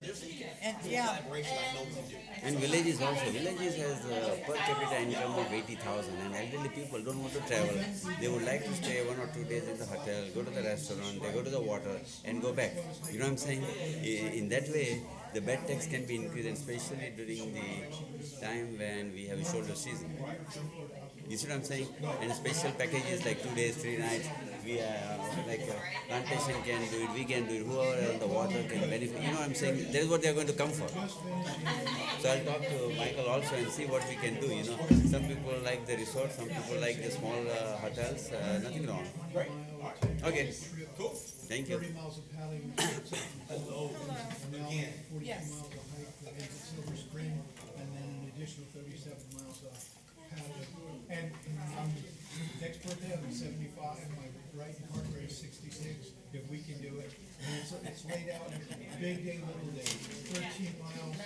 And yeah, And villages also. Villages has a per capita income of 80,000, and elderly people don't want to travel. They would like to stay 1 or 2 days in the hotel, go to the restaurant, they go to the water, and go back. You know what I'm saying? In that way, the bed tax can be increased, especially during the time when we have a shoulder season. You see what I'm saying? And special packages like 2 days, 3 nights. We like plantation can do it, we can do it. Whoever on the water can benefit. You know what I'm saying? That is what they are going to come for. So I'll talk to Michael also and see what we can do. You know, some people like the resort, some people like the small hotels. Nothing wrong. Okay. Cool. Thank you. 30 miles of paddling, hello, again, 42 Yes. miles of hike to the Silver Spring, and then an additional 37 miles of paddling. And next birthday, I'll be 75, my right heart rate is 66, if we can do it. And it's laid out, big day, little day, 13 miles,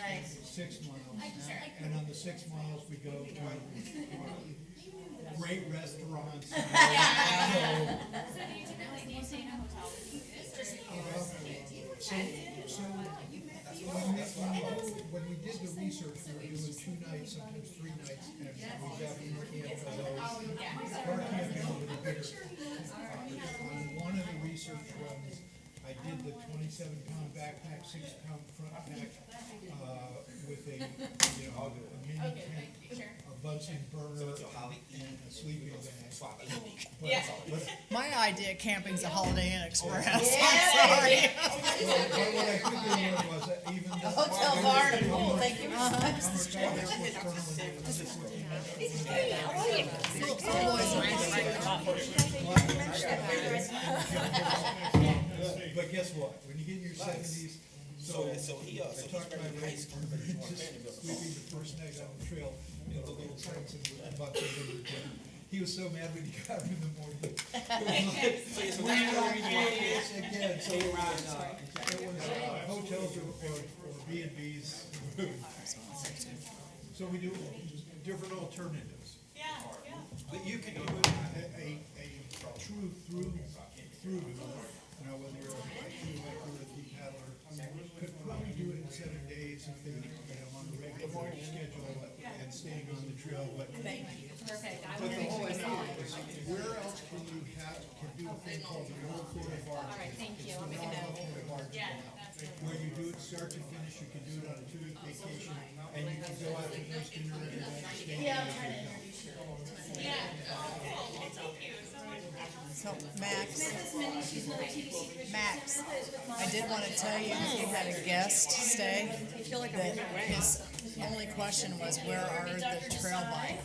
6 miles. And on the 6 miles, we go to great restaurants. So, when we did the research, we were doing 2 nights, sometimes 3 nights, and we definitely were in for those. Our camping over the bigger. On one of the research runs, I did the 27-pound backpack, 6-pound front pack, with a mini tent, a Bunsen burner, and a sleeping bag. my idea of camping's a Holiday Inn Express. I'm But sorry. what I quickly learned was that even though. Hotel bar and pool, thank you. But guess what? When you get in your 70s, I talked to my rate, just sleeping the first night on the trail in the little tents and bucket. He was so mad when he got up in the morning. It was like, when are we doing this again? So it was hotels or B&Bs. So we do different alternatives. But you can do a true through, whether you're a true hiker or a deep paddler, could probably do it in 7 days if they're on a regular schedule and staying on the trail. But but the whole idea is, where else can you do a thing called the Old Florida Bar? All right, thank you. Where you do it start to finish, you can do it on a 2-week vacation, and you can go out to nice dinner and then stay there. So Max, I did want to tell you that you had a guest stay. That his only question was, where are the trail bike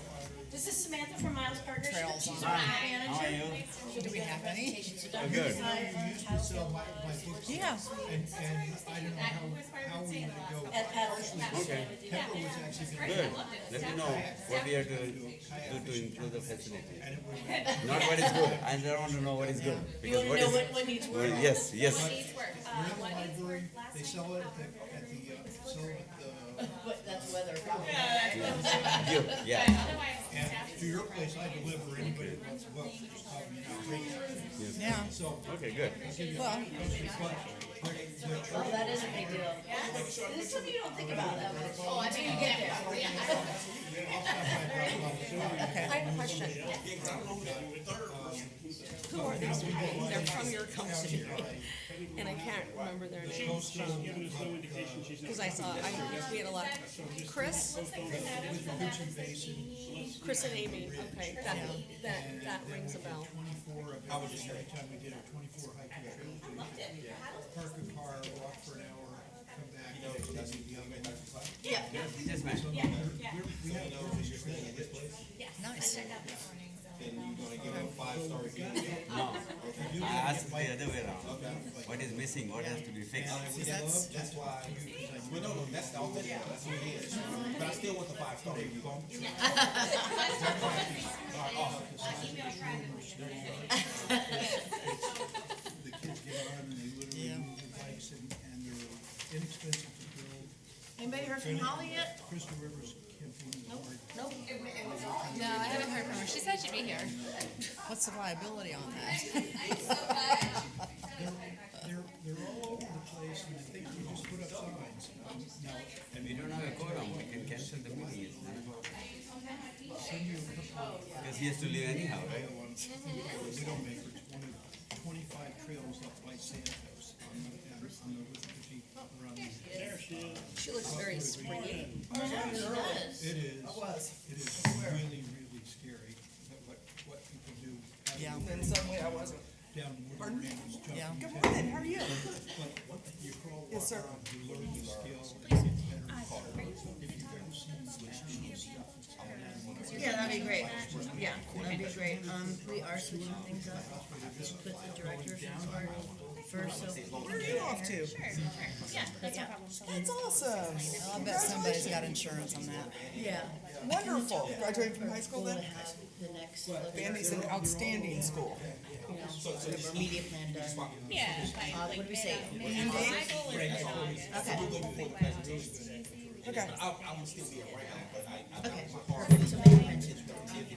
This is Samantha from Miles Partnership. trails She's on? our app manager. Do we have any? Good. I used to sell my books. Yeah. And I don't know how we let it go. At Paddle. Okay. Pepper was actually going Good. Let me know what we have to do to improve the facility. Not what is good. I don't want to know what is good. You Because want what to know is what needs work? well, yes, yes. we're in the library, they sell it at But that's weather. You, yeah. and to your place, I deliver anybody that wants a book. Just call me now. Yeah. So, Okay, good. Well, Oh, that is a big deal. This is something you don't think about that much. Oh, I think you get there. okay. I have a question. Who are these people? They're from your company. And I can't remember their names from, because we had a lot. Chris? Chris and Amy, okay, that rings a bell. 24, every time we did a 24 hiking trail. Park a car, walk for an hour, come back. Yeah. Yes, ma'am. We have this place. Nice. No. I asked the other way around. What is missing? What has to be fixed? That's why. Well, no, that's the authentic. That's what it is. But I still want the 5-star review. The kids get on and they literally move the bikes and they're inexpensive to build. Anybody heard from Holly yet? Crystal Rivers campaign is hard. Nope. No, I haven't heard from her. She said she'd be here. What's the liability on that? They're all over the place and I think we just put up signs. he has to live anyhow, right? Widowmaker, 25 trails up by Santos on the Wichita around the. She looks very springy. It is really, really scary that what people do. out Yeah. in the Then suddenly I wasn't. Down the wooden ranges, jumping. Yeah. Good morning, how are you? But you crawl, walk Yes, sir. around, you learn the skill, you get better. If you've ever seen switch stuff, Yeah, that'd be great. Yeah, that'd be great. We are switching things up. Just put the director first, so. Where are you off to? Yeah, that's no problem. That's awesome. I bet somebody's got insurance on that. Yeah. Wonderful. Graduated from high school We'll then? have the next. Vandy's an outstanding school. You know, sort of our media plan done. Yeah, What do we say? Michael is in August. Okay, Okay. I'm gonna still be around, but I okay. Perfect. So maybe mention.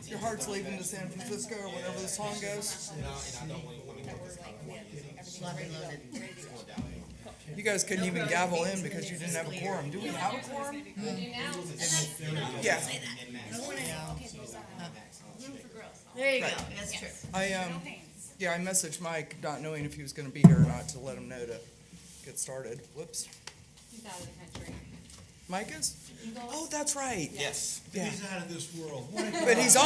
Your heart's leaving to San Francisco or whatever the song goes. and I don't want to get this kind Lock and loaded. You guys couldn't even gavel in because you didn't have a quorum. Do we have a quorum? Yeah. There you go. Right. That's true. I messaged Mike, not knowing if he was gonna be here or not, to let him know to get started. Whoops. He's out of the country. Mike is? Oh, that's right. Yes. Yeah. He's out of this world. But he was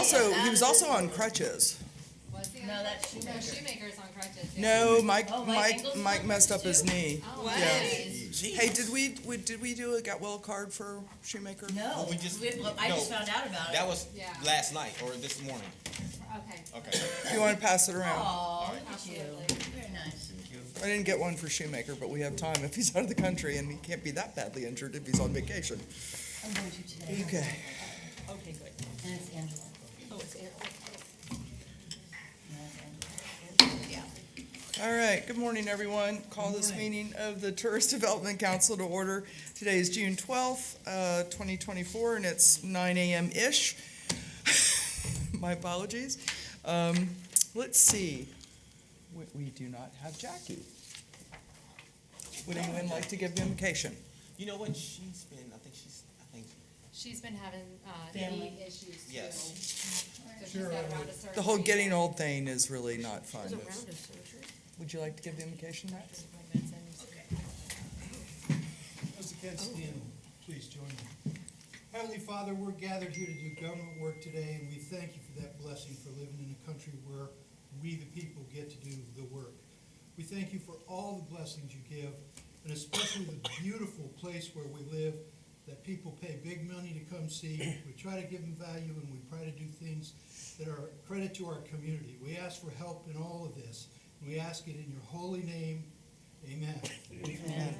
also on crutches. Was he? No, that's No, Shoemaker. Shoemaker's on crutches. Yeah. No, Mike Oh, Mike Engel's Mike on messed up his crutches knee. Oh, Yeah. nice. Hey, did we do a got well card for Shoemaker? No, we just- well, I just no. found out about it. That was Yeah. last night or this morning. Okay. Okay. You wanna pass it around? Aw, look at you. Absolutely. Very nice. I didn't get one for Shoemaker, but we have time if he's out of the country, and he can't be that badly injured if he's on vacation. I'm going to today. Okay. Okay, good. And it's Angela. Oh, it's Angela. No, it's Angela. Yeah. All right, good morning, everyone. Call this meeting of the Tourist Development Council to order. Today is June 12th, 2024, and it's 9 a.m.-ish. My apologies. Let's see. We do not have Jackie. Would anyone like to give the invocation? You know what? I think She's been having, Family. knee issues too. Yes. So she's got around a certain. The whole getting old thing is really not fun. It's around us, surgery. Would you like to give the invocation, Max? Those against stand, please join me. Heavenly Father, we're gathered here to do government work today, and we thank you for that blessing for living in a country where we, the people, get to do the work. We thank you for all the blessings you give, and especially the beautiful place where we live that people pay big money to come see. We try to give them value, and we try to do things that are a credit to our community. We ask for help in all of this, and we ask it in your holy name. Amen. Amen.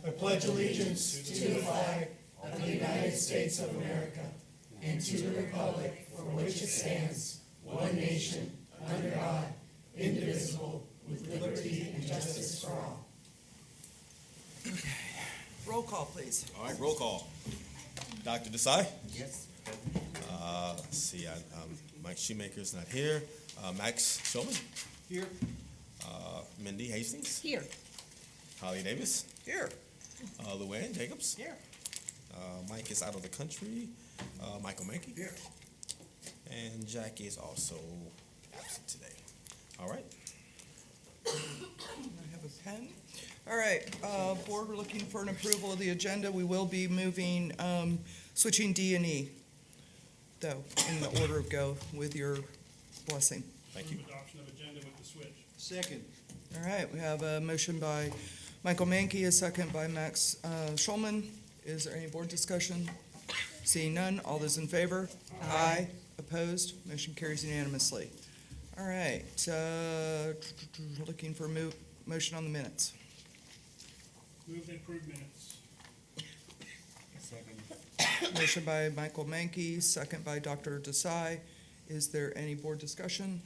I pledge allegiance to the flag of the United States of America and to the republic for which it stands, one nation, under God, indivisible, with liberty and justice for all. Roll call, please. All right, roll call. Dr. Desai? Yes. Let's see, Mike Shoemaker's not here. Max Shulman? Here. Mindy Hastings? Here. Holly Davis? Here. Luann Jacobs? Here. Mike is out of the country. Michael Mankey? Here. And Jackie is also absent today. All right. I have a pen. All right, board, we're looking for an approval of the agenda. We will be moving, switching D and E, though, in the order of go with your blessing. Thank you. Adoption of agenda with the switch. Second. All right, we have a motion by Michael Mankey, a second by Max Schulman. Is there any board discussion? Seeing none, all those in favor? Aye. Opposed? Motion carries unanimously. All right, looking for a motion on the minutes. Move to approve minutes. Motion by Michael Mankey, second by Dr. Desai. Is there any board discussion?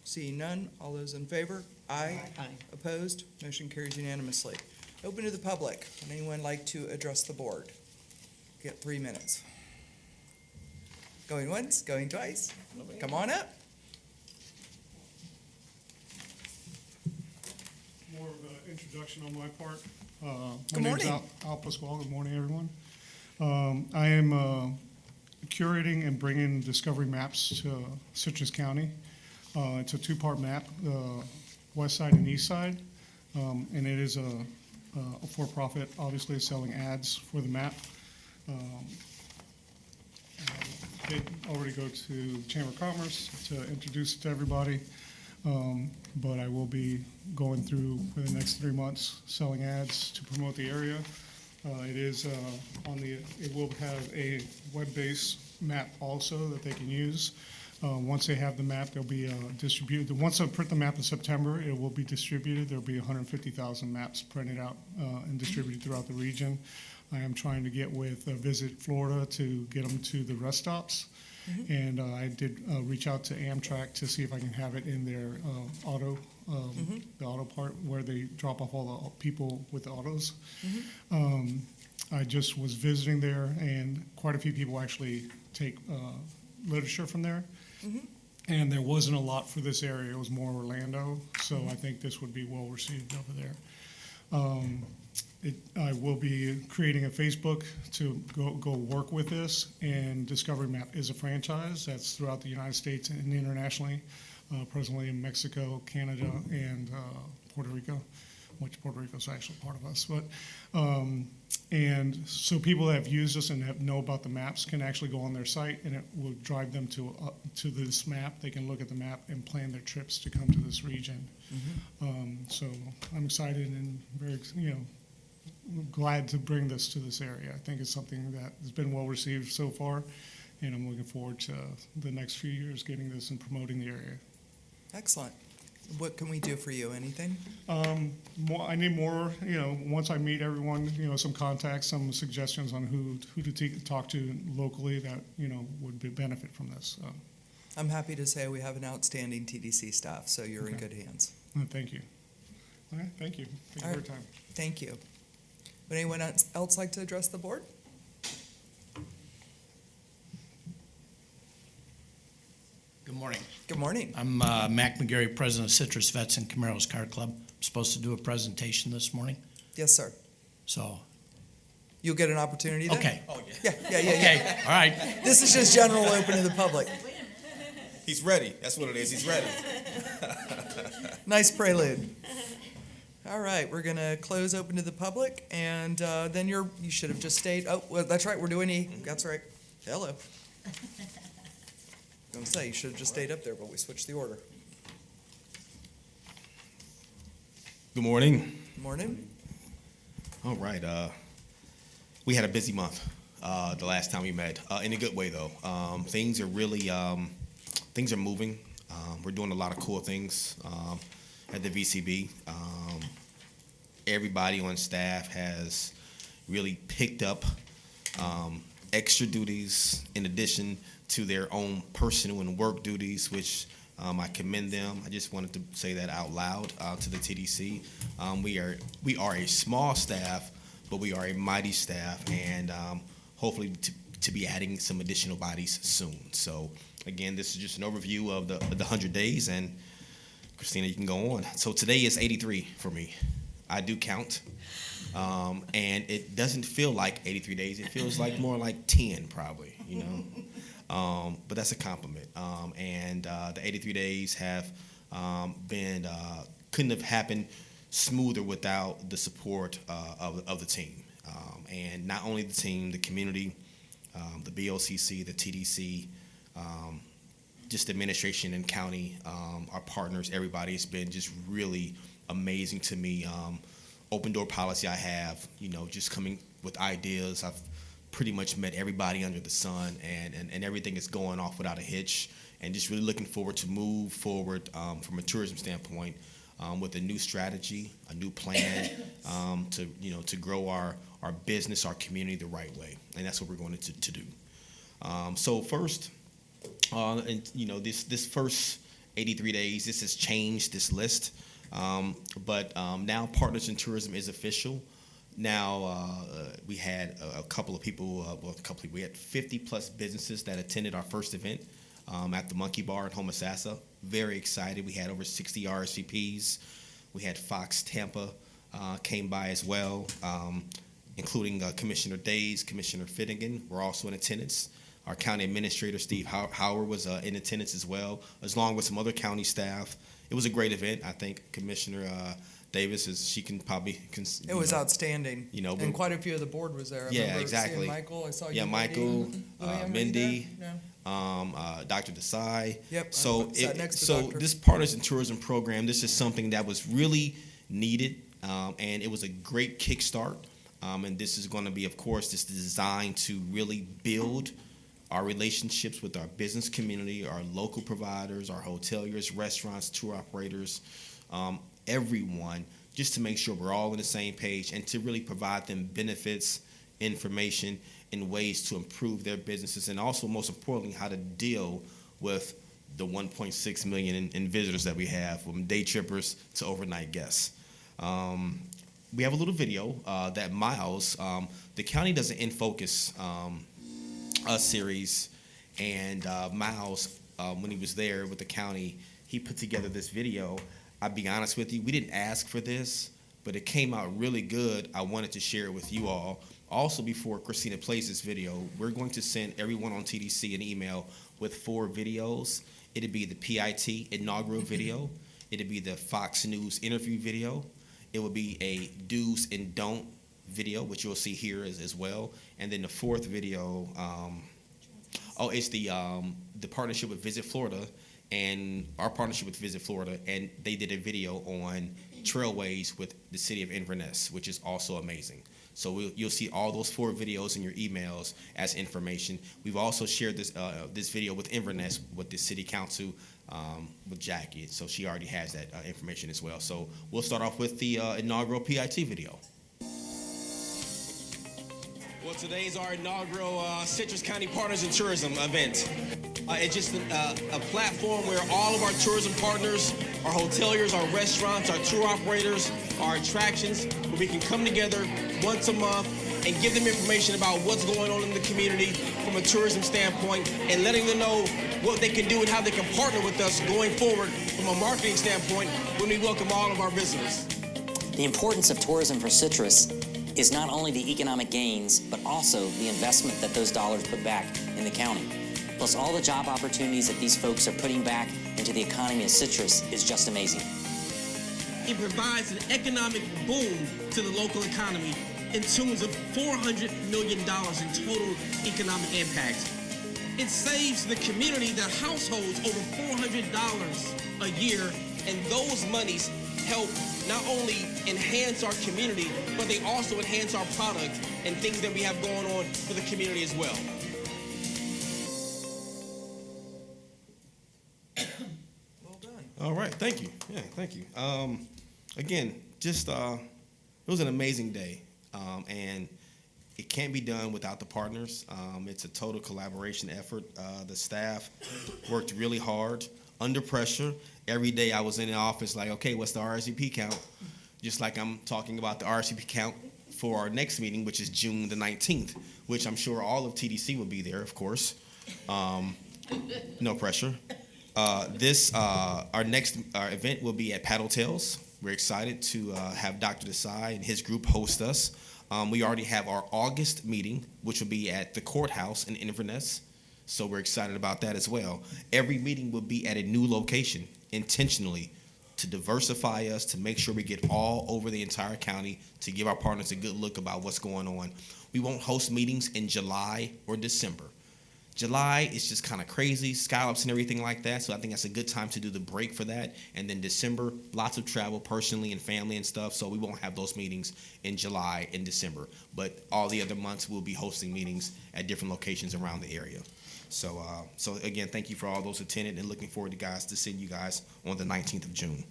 Seeing none, all those in favor? Aye. Aye. Opposed? Motion carries unanimously. Open to the public. Would anyone like to address the board? Get 3 minutes. Going once, going twice. Come on up. More of an introduction on my part. Good My name's morning. Al Pasquale. Good morning, everyone. I am curating and bringing discovery maps to Citrus County. It's a two-part map, west side and east side, and it is a for-profit, obviously selling ads for the map. I did already go to Chamber of Commerce to introduce it to everybody, but I will be going through for the next 3 months selling ads to promote the area. It will have a web-based map also that they can use. Once they have the map, they'll be distributed. Once I print the map in September, it will be distributed. There'll be 150,000 maps printed out and distributed throughout the region. I am trying to get with Visit Florida to get them to the rest stops. And I did reach out to Amtrak to see if I can have it in their the auto part where they drop off all the people with the autos. I just was visiting there, and quite a few people actually take literature from there. And there wasn't a lot for this area. It was more Orlando, so I think this would be well received over there. I will be creating a Facebook to go work with this, and Discovery Map is a franchise that's throughout the United States and internationally, presently in Mexico, Canada, and Puerto Rico, which Puerto Rico is actually part of us. But and so people that have used this and know about the maps can actually go on their site, and it will drive them to this map. They can look at the map and plan their trips to come to this region. So I'm excited and very, glad to bring this to this area. I think it's something that has been well received so far, and I'm looking forward to the next few years getting this and promoting the area. Excellent. What can we do for you? Anything? I need more, once I meet everyone, some contacts, some suggestions on who to talk to locally that, would benefit from this. So. I'm happy to say we have an outstanding TDC staff, so you're in good hands. Thank you. All right, thank you. Thank you for your time. Thank you. Would anyone else like to address the board? Good morning. Good morning. I'm Mac McGarry, president of Citrus Vets and Camaro's Car Club. I'm supposed to do a presentation this morning, Yes, sir. so, You'll get an opportunity then? okay. Yeah. Okay, all right. This is just general open to the public. He's ready. That's what it is. He's ready. Nice prelude. All right, we're gonna close open to the public, and then you should have just stayed. Oh, well, that's right. We're doing E. That's right. Hello. I was gonna say you should have just stayed up there, but we switched the order. Good morning. Morning. All right. We had a busy month the last time we met, in a good way though. Things are really things are moving. We're doing a lot of cool things at the VCB. Everybody on staff has really picked up extra duties in addition to their own personal and work duties, which I commend them. I just wanted to say that out loud to the TDC. We are a small staff, but we are a mighty staff, and hopefully to be adding some additional bodies soon. So again, this is just an overview of the 100 days, and Christina, you can go on. So today is 83 for me. I do count, and it doesn't feel like 83 days. It feels like more like 10 probably, but that's a compliment. And the 83 days have been, couldn't have happened smoother without the support of the team. And not only the team, the community, the BOCC, the TDC, just administration and county, our partners, everybody. It's been just really amazing to me. Open door policy I have, just coming with ideas. I've pretty much met everybody under the sun, and everything is going off without a hitch, and just really looking forward to move forward from a tourism standpoint with a new strategy, a new plan to grow our business, our community the right way, and that's what we're going to do. So first, and this first 83 days, this has changed this list, but now Partners in Tourism is official. Now we had a couple of people, we had 50 plus businesses that attended our first event at the Monkey Bar in Homosassa. Very excited. We had over 60 RSVPs. We had Fox Tampa came by as well, including Commissioner Days, Commissioner Finnegan were also in attendance. Our county administrator, Steve Howard, was in attendance as well, as long with some other county staff. It was a great event. I think Commissioner Davis she can probably. It was outstanding. You know, and quite a few of the board was there. I remember exactly. seeing Michael, I saw you. Yeah, Michael, Mindy, No. Dr. Desai. Yep. So, Sat next to Dr. this Partners in Tourism program, this is something that was really needed, and it was a great kickstart. And this is going to be, of course, this is designed to really build our relationships with our business community, our local providers, our hoteliers, restaurants, tour operators, everyone, just to make sure we're all on the same page and to really provide them benefits, information, and ways to improve their businesses, and also, most importantly, how to deal with the 1.6 million in visitors that we have, from day trippers to overnight guests. We have a little video that Miles, the county does an In Focus series, and Miles, when he was there with the county, he put together this video. I'll be honest with you, we didn't ask for this, but it came out really good. I wanted to share it with you all. Also, before Christina plays this video, we're going to send everyone on TDC an email with 4 videos. It'd be the PIT inaugural video. It'd be the Fox News interview video. It would be a do's and don't video, which you'll see here as well. And then the 4th video, it's the partnership with Visit Florida, and our partnership with Visit Florida, and they did a video on trailways with the city of Inverness, which is also amazing. So you'll see all those 4 videos in your emails as information. We've also shared this video with Inverness, with the city council, with Jackie. So she already has that information as well. So we'll start off with the inaugural PIT video. Well, today's our inaugural Citrus County Partners in Tourism event. It's just a platform where all of our tourism partners, our hoteliers, our restaurants, our tour operators, our attractions, where we can come together once a month and give them information about what's going on in the community from a tourism standpoint, and letting them know what they can do and how they can partner with us going forward from a marketing standpoint when we welcome all of our visitors. The importance of tourism for Citrus is not only the economic gains, but also the investment that those dollars put back in the county. Plus, all the job opportunities that these folks are putting back into the economy of Citrus is just amazing. It provides an economic boom to the local economy in terms of $400 million in total economic impact. It saves the community, the households, over $400 a year, and those monies help not only enhance our community, but they also enhance our product and things that we have going on for the community as well. All right, thank you. Yeah, thank you. Again, just it was an amazing day, and it can't be done without the partners. It's a total collaboration effort. The staff worked really hard under pressure. Every day I was in the office like, okay, what's the RSVP count? Just like I'm talking about the RSVP count for our next meeting, which is June the 19th, which I'm sure all of TDC will be there, of course. No pressure. Our next event will be at Pat Hotels. We're excited to have Dr. Desai and his group host us. We already have our August meeting, which will be at the courthouse in Inverness. So we're excited about that as well. Every meeting will be at a new location, intentionally, to diversify us, to make sure we get all over the entire county, to give our partners a good look about what's going on. We won't host meetings in July or December. July is just kind of crazy, scallops and everything like that, so I think that's a good time to do the break for that. And then December, lots of travel personally and family and stuff, so we won't have those meetings in July and December. But all the other months, we'll be hosting meetings at different locations around the area. So again, thank you for all those attended, and looking forward to seeing you guys on the 19th of June.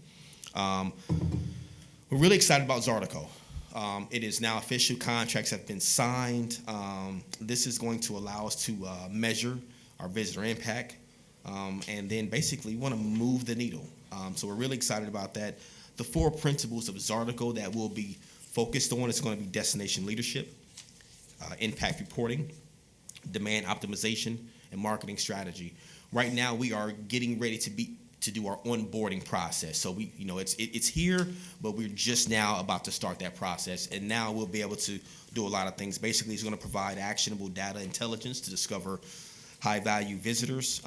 We're really excited about Zydeco. It is now official. Contracts have been signed. This is going to allow us to measure our visitor impact, and then basically want to move the needle. So we're really excited about that. The 4 principles of Zydeco that we'll be focused on is going to be destination leadership, impact reporting, demand optimization, and marketing strategy. Right now, we are getting ready to do our onboarding process. So it's here, but we're just now about to start that process, and now we'll be able to do a lot of things. Basically, it's going to provide actionable data intelligence to discover high-value visitors,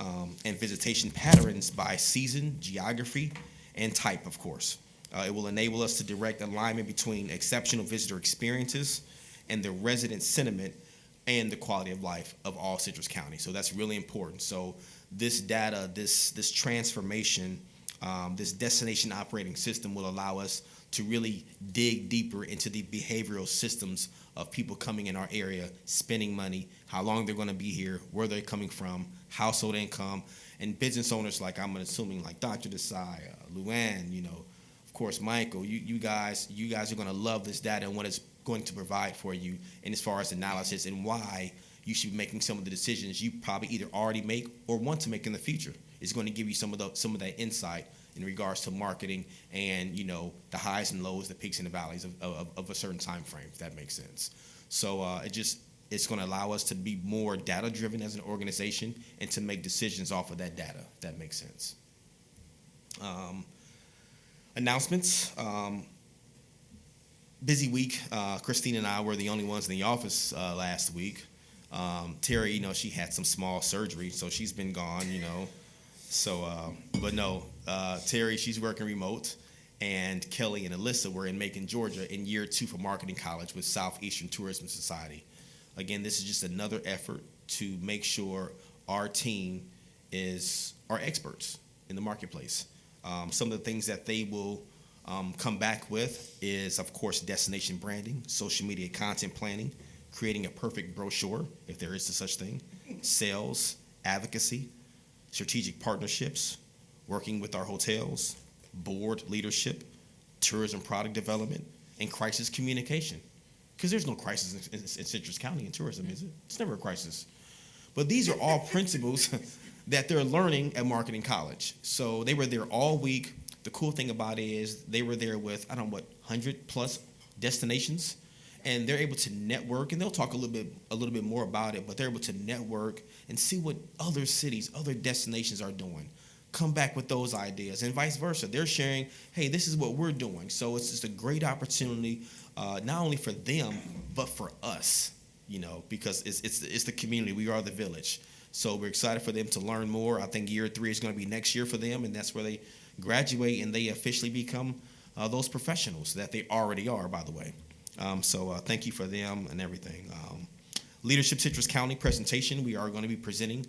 and visitation patterns by season, geography, and type, of course. It will enable us to direct alignment between exceptional visitor experiences and the resident sentiment and the quality of life of all Citrus County. So that's really important. So this data, this transformation, this destination operating system will allow us to really dig deeper into the behavioral systems of people coming in our area, spending money, how long they're going to be here, where they're coming from, household income, and business owners like I'm assuming like Dr. Desai, Luann, of course, Michael, you guys are going to love this data and what it's going to provide for you, and as far as analysis and why you should be making some of the decisions you probably either already make or want to make in the future. It's going to give you some of that insight in regards to marketing and the highs and lows, the peaks and the valleys of a certain time frame, if that makes sense. So it's going to allow us to be more data driven as an organization and to make decisions off of that data, if that makes sense. Announcements. Busy week. Christine and I were the only ones in the office last week. Terry, she had some small surgery, so she's been gone, So, but no, Terry, she's working remote, and Kelly and Alyssa were in Macon, Georgia in year 2 for marketing college with Southeastern Tourism Society. Again, this is just another effort to make sure our team are experts in the marketplace. Some of the things that they will come back with is, of course, destination branding, social media content planning, creating a perfect brochure, if there is such thing, sales, advocacy, strategic partnerships, working with our hotels, board leadership, tourism product development, and crisis communication. Because there's no crisis in Citrus County in tourism, is it? It's never a crisis. But these are all principles that they're learning at marketing college. So they were there all week. The cool thing about it is they were there with, 100 plus destinations, and they're able to network, and they'll talk a little bit more about it, but they're able to network and see what other cities, other destinations are doing. Come back with those ideas, and vice versa. They're sharing, hey, this is what we're doing. So it's just a great opportunity, not only for them, but for us, because it's the community. We are the village. So we're excited for them to learn more. I think year 3 is going to be next year for them, and that's where they graduate and they officially become those professionals that they already are, by the way. So thank you for them and everything. Leadership Citrus County presentation, we are going to be presenting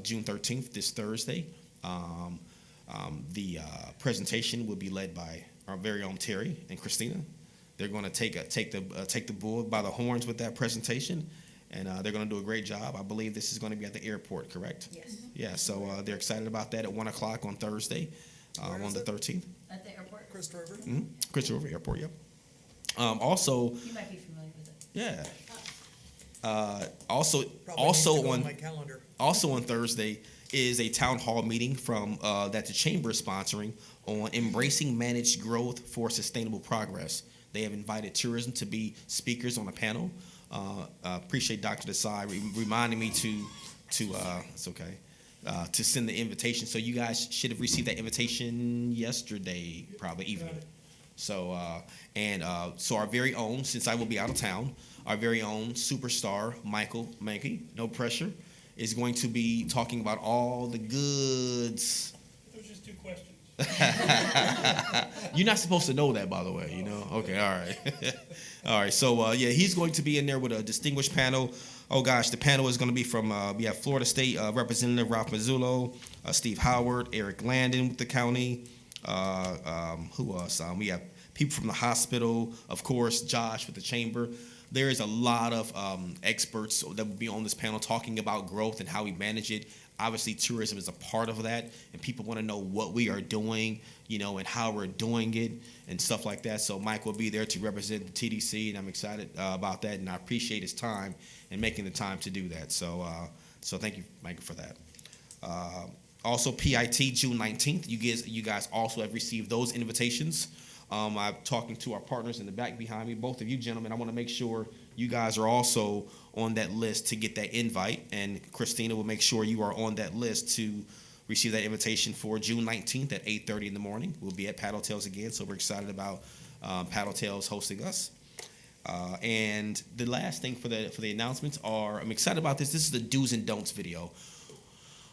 June 13th, this Thursday. The presentation will be led by our very own Terry and Christina. They're going to take the bull by the horns with that presentation, and they're going to do a great job. I believe this is going to be at the airport, correct? Yes. Yeah, so they're excited about that at 1 o'clock on Thursday, on the 13th. At the airport? Crystal River? Mm-hmm. Crystal River Airport, yep. Also, You might be familiar with it. yeah. Also on my calendar. Also on Thursday is a town hall meeting from that the chamber is sponsoring on embracing managed growth for sustainable progress. They have invited tourism to be speakers on a panel. Appreciate Dr. Desai reminding me to it's okay, to send the invitation. So you guys should have received that invitation yesterday, probably evening. So so our very own, since I will be out of town, our very own superstar Michael Mankey, no pressure, is going to be talking about all the goods. Those just 2 questions. You're not supposed to know that, by the way, Okay, all right. All right, so, he's going to be in there with a distinguished panel. Oh, gosh, the panel is going to be from, we have Florida State Representative Ralph Mazzullo, Steve Howard, Eric Landon with the county. Who else? We have people from the hospital, of course, Josh with the chamber. There is a lot of experts that will be on this panel talking about growth and how we manage it. Obviously, tourism is a part of that, and people want to know what we are doing, and how we're doing it and stuff like that. So Mike will be there to represent the TDC, and I'm excited about that, and I appreciate his time and making the time to do that. So thank you, Mike, for that. Also, PIT, June 19th. You guys also have received those invitations. I'm talking to our partners in the back behind me. Both of you gentlemen, I want to make sure you guys are also on that list to get that invite. And Christina will make sure you are on that list to receive that invitation for June 19th at 8:30 in the morning. We'll be at Pat Hotels again, so we're excited about Pat Hotels hosting us. And the last thing for the announcements are, I'm excited about this. This is the do's and don'ts video.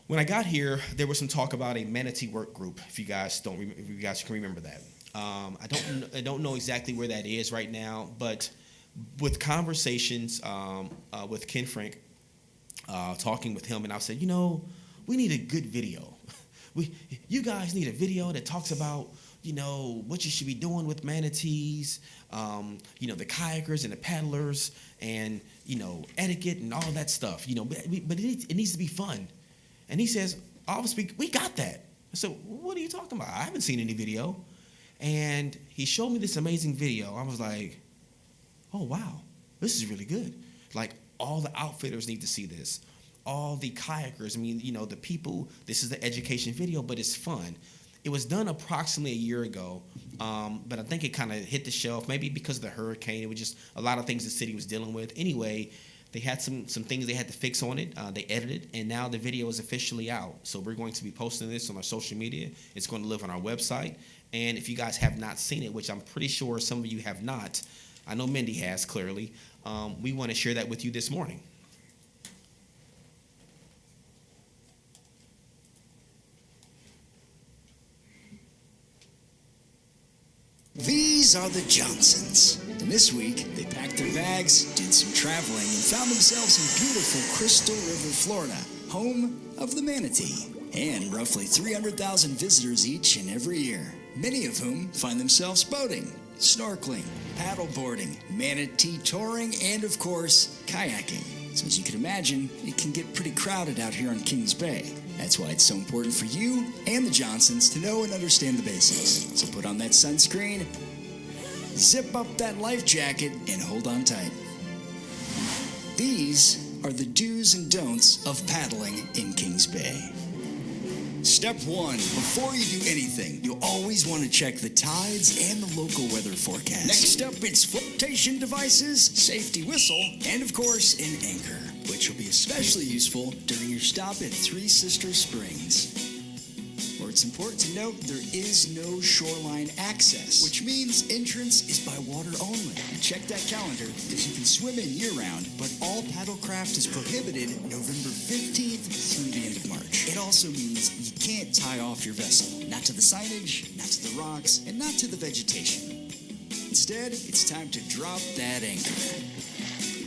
When I got here, there was some talk about a manatee work group. If you guys can remember that, I don't know exactly where that is right now, but with conversations with Ken Frank, talking with him, and I said, we need a good video. You guys need a video that talks about what you should be doing with manatees, the kayakers and the paddlers, and etiquette and all that stuff. But it needs to be fun. And he says, obviously, we got that. I said, what are you talking about? I haven't seen any video. And he showed me this amazing video. I was like, oh, wow, this is really good. Like, all the outfitters need to see this. All the kayakers, the people, this is the education video, but it's fun. It was done approximately a year ago, but I think it kind of hit the shelf, maybe because of the hurricane. It was just a lot of things the city was dealing with. Anyway, they had some things they had to fix on it. They edited, and now the video is officially out. So we're going to be posting this on our social media. It's going to live on our website. And if you guys have not seen it, which I'm pretty sure some of you have not, I know Mindy has, clearly, we want to share that with you this morning. These are the Johnsons. And this week, they packed their bags, did some traveling, and found themselves in beautiful Crystal River, Florida, home of the manatee, and roughly 300,000 visitors each and every year, many of whom find themselves boating, snorkeling, paddleboarding, manatee touring, and of course, kayaking. So as you can imagine, it can get pretty crowded out here on Kings Bay. That's why it's so important for you and the Johnsons to know and understand the basics. So put on that sunscreen, zip up that life jacket, and hold on tight. These are the do's and don'ts of paddling in Kings Bay. Step 1. Before you do anything, you'll always want to check the tides and the local weather forecast. Next up, it's flotation devices, safety whistle, and of course, an anchor, which will be especially useful during your stop at Three Sister Springs. Where it's important to note there is no shoreline access, which means entrance is by water only. And check that calendar, because you can swim in year-round, but all paddlecraft is prohibited November 15th through the end of March. It also means you can't tie off your vessel, not to the signage, not to the rocks, and not to the vegetation. Instead, it's time to drop that anchor.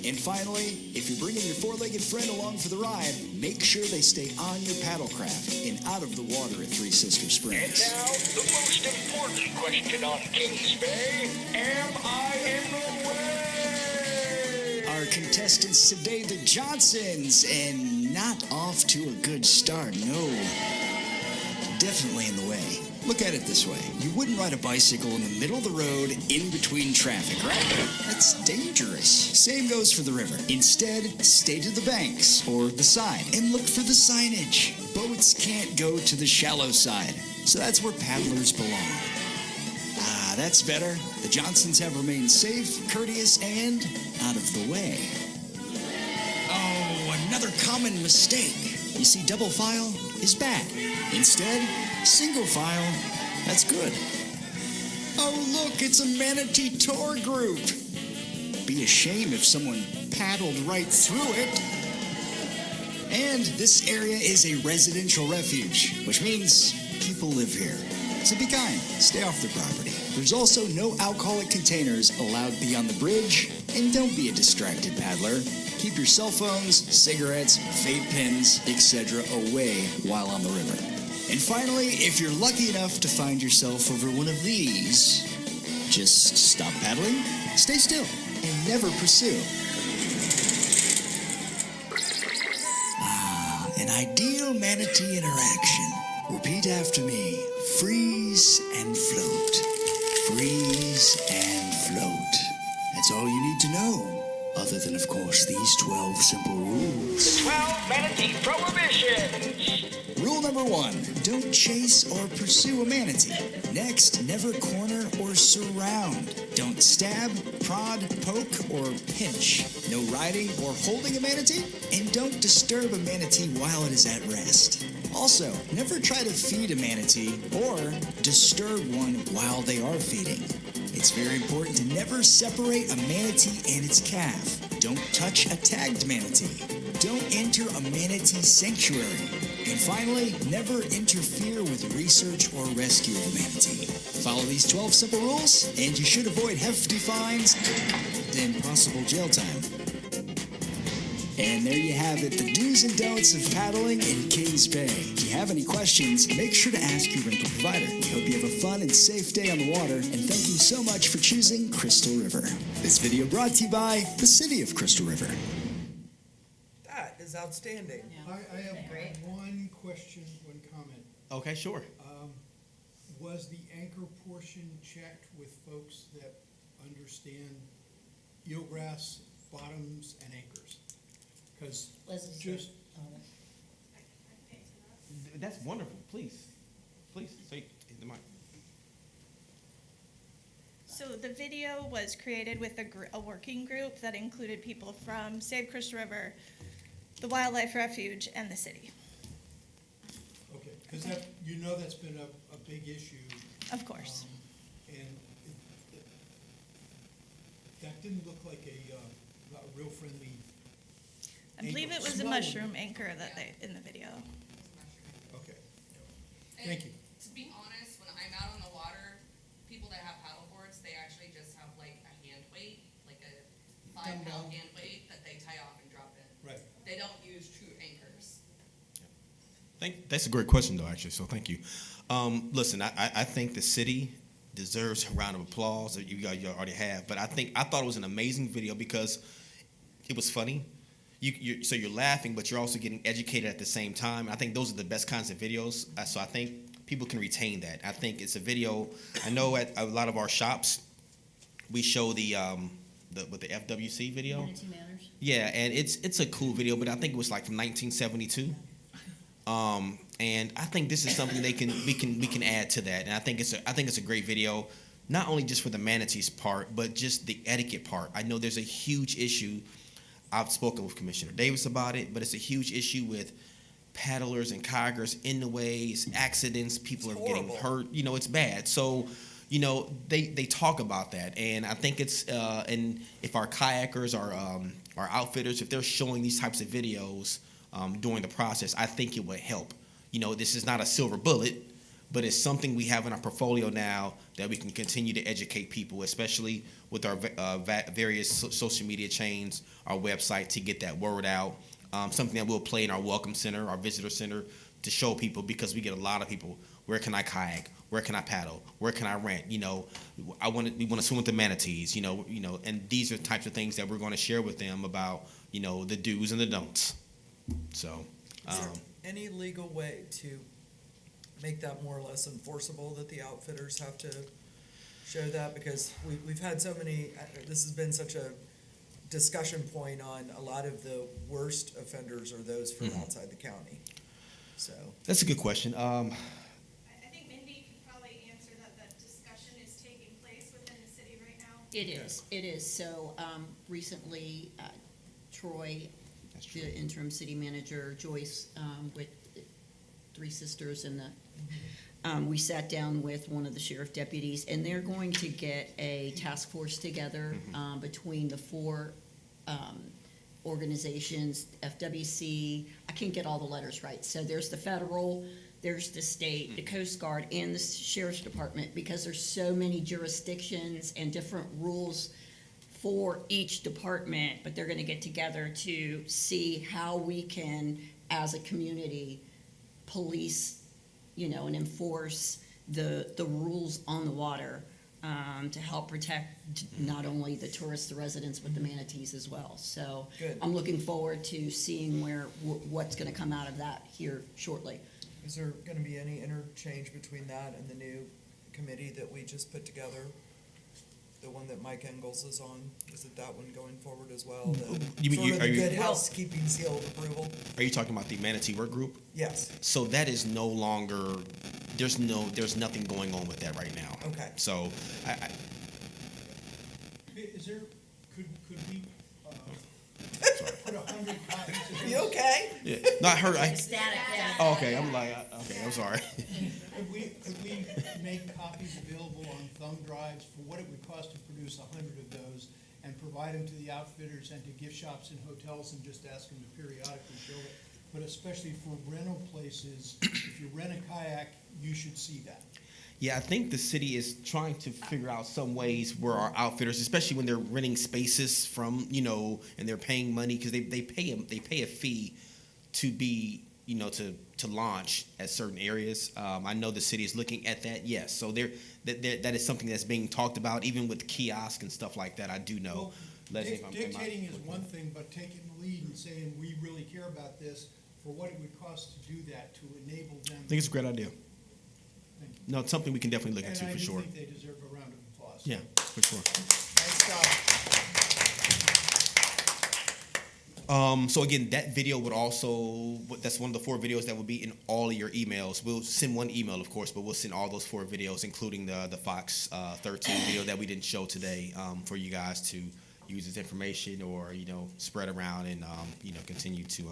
And finally, if you're bringing your four-legged friend along for the ride, make sure they stay on your paddlecraft and out of the water at Three Sister Springs. And now, the most important question on Kings Bay: am I in the way? Our contestants today, the Johnsons, and not off to a good start, no. Definitely in the way. Look at it this way. You wouldn't ride a bicycle in the middle of the road in between traffic, right? That's dangerous. Same goes for the river. Instead, stay to the banks or the side and look for the signage. Boats can't go to the shallow side, so that's where paddlers belong. Ah, that's better. The Johnsons have remained safe, courteous, and out of the way. Oh, another common mistake. You see, double file is bad. Instead, single file, that's good. Oh, look, it's a manatee tour group. Be a shame if someone paddled right through it. And this area is a residential refuge, which means people live here. So be kind, stay off the property. There's also no alcoholic containers allowed beyond the bridge, and don't be a distracted paddler. Keep your cell phones, cigarettes, vape pens, etc. away while on the river. And finally, if you're lucky enough to find yourself over one of these, just stop paddling, stay still, and never pursue. Ah, an ideal manatee interaction. Repeat after me. Freeze and float. Freeze and float. That's all you need to know. Other than, of course, these 12 simple rules. The 12 manatee prohibitions. Rule number 1, don't chase or pursue a manatee. Next, never corner or surround. Don't stab, prod, poke, or pinch. No riding or holding a manatee. And don't disturb a manatee while it is at rest. Also, never try to feed a manatee or disturb one while they are feeding. It's It's very important to never separate a manatee and its calf. Don't touch a tagged manatee. Don't enter a manatee sanctuary. And finally, never interfere with research or rescue of a manatee. Follow these 12 simple rules, and you should avoid hefty fines and possible jail time. And there you have it, the do's and don'ts of paddling in Kings Bay. If you have any questions, make sure to ask your rental provider. We hope you have a fun and safe day on the water, and thank you so much for choosing Crystal River. This video brought to you by the City of Crystal River. That is outstanding. I have one question, one comment. Okay, sure. Was the anchor portion checked with folks that understand eelgrass, bottoms, and anchors? Because just, That's wonderful. Please, say the mic. So the video was created with a working group that included people from Save Crystal River, the Wildlife Refuge, and the city. okay, because that, you know that's been a big issue. Of course. And that didn't look like a real friendly. I believe it was a mushroom anchor that in the video. Okay. Thank you. To be honest, when I'm out on the water, people that have paddle boards, they actually just have like a hand weight, like a 5-pound hand weight that they tie off and drop in. Right. They don't use true anchors. That's a great question, though, actually, so thank you. Listen, I think the city deserves a round of applause that you guys already have, but I thought it was an amazing video because it was funny. So you're laughing, but you're also getting educated at the same time. I think those are the best kinds of videos, so I think people can retain that. I think it's a video. I know at a lot of our shops, we show the FWC video. Manatee Manners. Yeah, and it's a cool video, but I think it was like from 1972. And I think this is something we can add to that, and I think it's a great video, not only just for the manatees part, but just the etiquette part. I know there's a huge issue. I've spoken with Commissioner Davis about it, but it's a huge issue with paddlers and kayakers in the ways, accidents, people are getting hurt. You know, it's bad. So, you know, they talk about that, and I think it's and if our kayakers, our outfitters, if they're showing these types of videos during the process, I think it would help. You know, this is not a silver bullet, but it's something we have in our portfolio now that we can continue to educate people, especially with our various social media chains, our website, to get that word out. Something that we'll play in our welcome center, our visitor center, to show people, because we get a lot of people, where can I kayak? Where can I paddle? Where can I rent? You know, we want to swim with the manatees, you know, and these are types of things that we're going to share with them about, you know, the do's and the don'ts. So, Is there any legal way to make that more or less enforceable, that the outfitters have to show that? Because we've had so many, this has been such a discussion point on a lot of the worst offenders are those from outside the county. So that's a good question. I think Mindy could probably answer that. That discussion is taking place within the city right now. It is. So recently, Troy, the interim city manager, Joyce, with Three Sisters and we sat down with one of the sheriff deputies, and they're going to get a task force together between the four organizations, FWC, I can't get all the letters right. So there's the federal, there's the state, the Coast Guard, and the Sheriff's Department, because there's so many jurisdictions and different rules for each department, but they're gonna get together to see how we can, as a community, police, you know, and enforce the rules on the water to help protect not only the tourists, the residents, but the manatees as well. So Good. I'm looking forward to seeing what's gonna come out of that here shortly. is there gonna be any interchange between that and the new committee that we just put together? The one that Mike Engels is on, is it that one going forward as well? You mean, Sort of the are you- good housekeeping seal of approval? Are you talking about the manatee work group? Yes. So that is no longer, there's nothing going on with that right now. Okay. So Is there, could we, put 100 copies of You okay? yeah, not her. Static, yeah. Oh, okay. I'm like, okay. I'm sorry. Could we make copies available on thumb drives for what it would cost to produce 100 of those and provide them to the outfitters and to gift shops and hotels and just ask them to periodically show it? But especially for rental places, if you rent a kayak, you should see that. Yeah, I think the city is trying to figure out some ways where our outfitters, especially when they're renting spaces from, and they're paying money because they pay a fee to be, to launch at certain areas. I know the city is looking at that. Yes, so that is something that's being talked about, even with kiosks and stuff like that. I do know. Well, dictating is one thing, but taking the lead and saying we really care about this for what it would cost to do that to enable them. I think it's a great idea. No, it's something we can definitely look into for sure. And I do think they deserve a round of applause. Yeah, for sure. Nice job. So again, that video would also, that's one of the 4 videos that will be in all of your emails. We'll send one email, of course, but we'll send all those 4 videos, including the Fox 13 video that we didn't show today, for you guys to use as information or, spread around and, continue to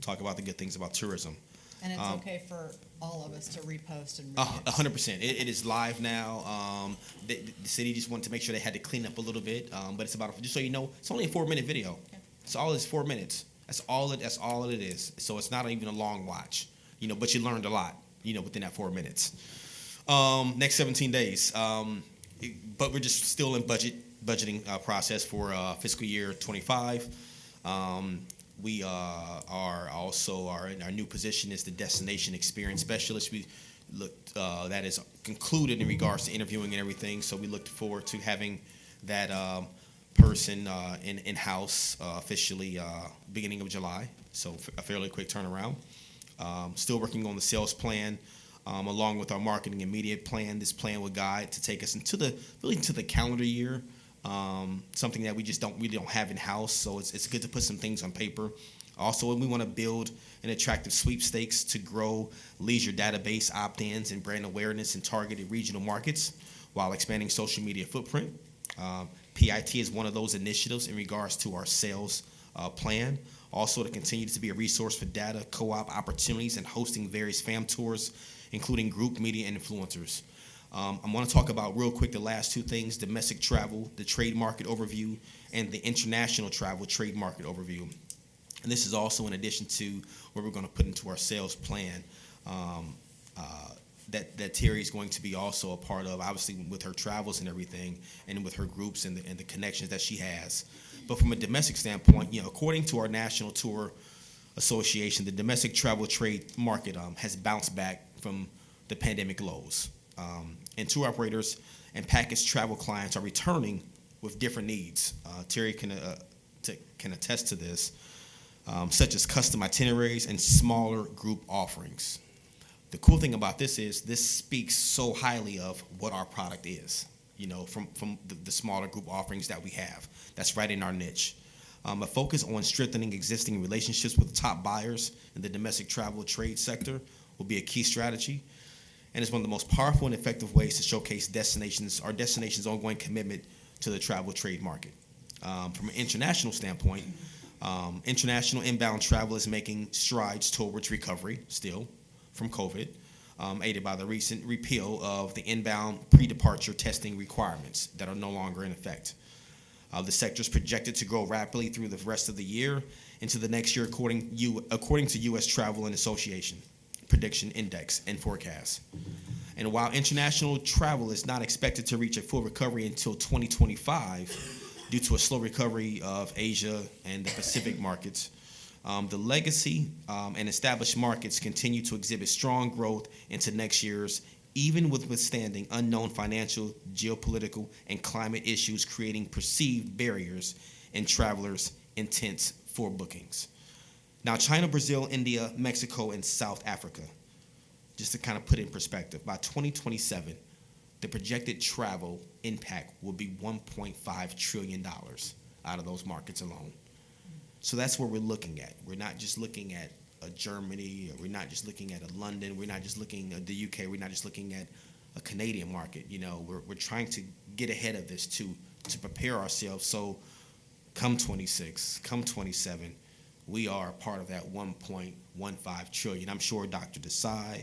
talk about the good things about tourism. And it's okay for all of us to repost and read it. 100%. It is live now. The city just wanted to make sure they had to clean up a little bit, but it's about, just so you know, it's only a 4-minute video. Okay. It's all is 4 minutes. That's all it is. So it's not even a long watch, but you learned a lot, within that 4 minutes. Next 17 days. But we're just still in budgeting process for fiscal year 25. We are also in our new position as the Destination Experience Specialist. We looked that is concluded in regards to interviewing and everything. So we look forward to having that person in-house officially beginning of July. So a fairly quick turnaround. Still working on the sales plan along with our marketing and media plan. This plan will guide to take us into the calendar year. Something that we don't have in house, so it's good to put some things on paper. Also, we want to build an attractive sweepstakes to grow leisure database opt-ins and brand awareness in targeted regional markets while expanding social media footprint. PIT is one of those initiatives in regards to our sales plan. Also, to continue to be a resource for data, co-op opportunities, and hosting various fam tours, including group media and influencers. I want to talk about real quick the last 2 things: domestic travel, the trade market overview, and the international travel trade market overview. And this is also in addition to what we're going to put into our sales plan that Terry is going to be also a part of, obviously with her travels and everything, and with her groups and the connections that she has. But from a domestic standpoint, according to our National Tour Association, the domestic travel trade market has bounced back from the pandemic lows. And tour operators and package travel clients are returning with different needs. Terry can attest to this, such as custom itineraries and smaller group offerings. The cool thing about this is this speaks so highly of what our product is, from the smaller group offerings that we have. That's right in our niche. A focus on strengthening existing relationships with top buyers in the domestic travel trade sector will be a key strategy. And it's one of the most powerful and effective ways to showcase our destination's ongoing commitment to the travel trade market. From an international standpoint, international inbound travel is making strides towards recovery still from COVID, aided by the recent repeal of the inbound pre-departure testing requirements that are no longer in effect. The sector is projected to grow rapidly through the rest of the year into the next year, according to U.S. Travel and Association Prediction Index and forecast. And while international travel is not expected to reach a full recovery until 2025 due to a slow recovery of Asia and the Pacific markets, the legacy and established markets continue to exhibit strong growth into next year's, even with withstanding unknown financial, geopolitical, and climate issues creating perceived barriers in travelers' intents for bookings. Now, China, Brazil, India, Mexico, and South Africa, just to kind of put it in perspective, by 2027, the projected travel impact will be $1.5 trillion out of those markets alone. So that's what we're looking at. We're not just looking at Germany, or we're not just looking at London, we're not just looking at the UK, we're not just looking at a Canadian market. We're trying to get ahead of this to prepare ourselves so come 26, come 27, we are part of that 1.15 trillion. I'm sure Dr. Desai,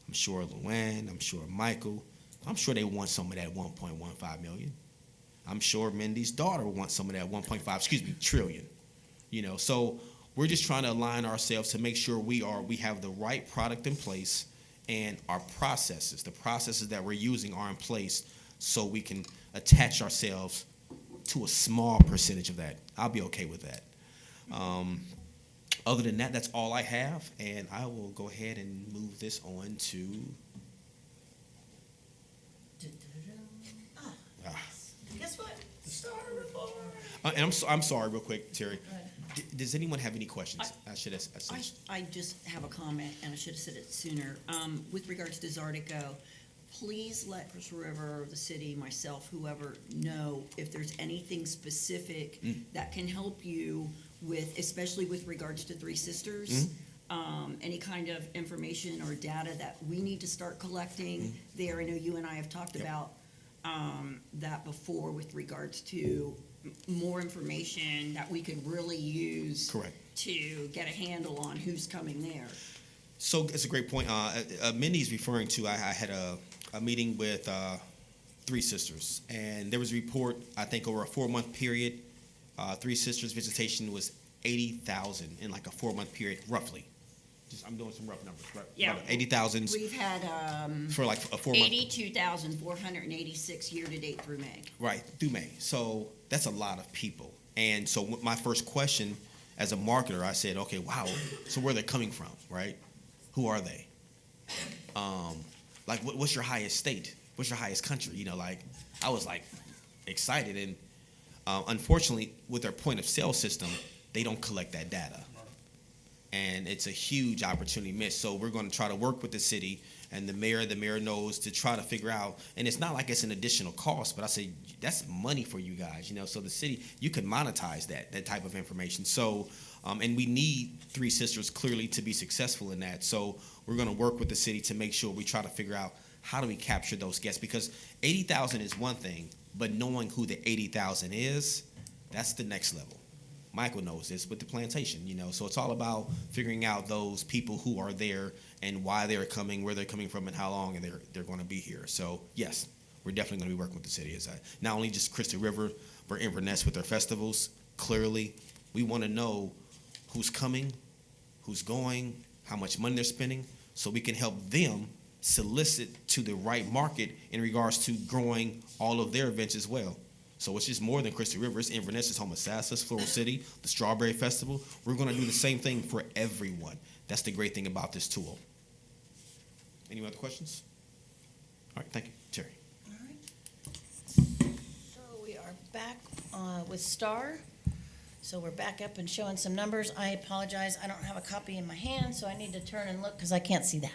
I'm sure Luann, I'm sure Michael, I'm sure they want some of that 1.15 million. I'm sure Mindy's daughter wants some of that 1.5 trillion. You know, so we're just trying to align ourselves to make sure we have the right product in place, and our processes, the processes that we're using are in place, so we can attach ourselves to a small percentage of that. I'll be okay with that. Other than that, that's all I have, and I will go ahead and move this on to. Guess what? Star report. And I'm sorry, real quick, Terry. Does anyone have any questions? I just have a comment, and I should have said it sooner. With regards to Zardico, please let Crystal River, the city, myself, whoever, know if there's anything specific that can help you with, especially with regards to Three Sisters. Any kind of information or data that we need to start collecting there. I know you and I have talked about that before with regards to more information that we could really use. Correct. To get a handle on who's coming there. So it's a great point. Mindy's referring to, I had a meeting with Three Sisters, and there was a report, I think over a 4-month period, Three Sisters visitation was 80,000 in like a 4-month period, roughly. I'm doing some rough numbers, right? Yeah. 80,000. We've had for like a 4-month. 82,486 year-to-date through May. Right, through May. So that's a lot of people. And so my first question as a marketer, I said, okay, wow, so where they're coming from, right? Who are they? Like, what's your highest state? What's your highest country? You know, like, I was like excited. And unfortunately, with their point of sale system, they don't collect that data. And it's a huge opportunity missed. So we're going to try to work with the city and the mayor knows, to try to figure out, and it's not like it's an additional cost, but I say that's money for you guys, you know, so the city, you can monetize that type of information. So, and we need Three Sisters clearly to be successful in that. So we're going to work with the city to make sure we try to figure out how do we capture those guests, because 80,000 is one thing, but knowing who the 80,000 is, that's the next level. Michael knows this with the plantation, you know, so it's all about figuring out those people who are there and why they're coming, where they're coming from, and how long they're going to be here. So yes, we're definitely going to be working with the city as not only just Crystal River, but Inverness with their festivals. Clearly, we want to know who's coming, who's going, how much money they're spending, so we can help them solicit to the right market in regards to growing all of their events as well. So it's just more than Crystal River. It's Inverness, it's Homosassa, Floral City, the Strawberry Festival. We're going to do the same thing for everyone. That's the great thing about this tool. Any other questions? All right, thank you. Terry. All right. So we are back with Star. So we're back up and showing some numbers. I apologize. I don't have a copy in my hand, so I need to turn and look because I can't see that.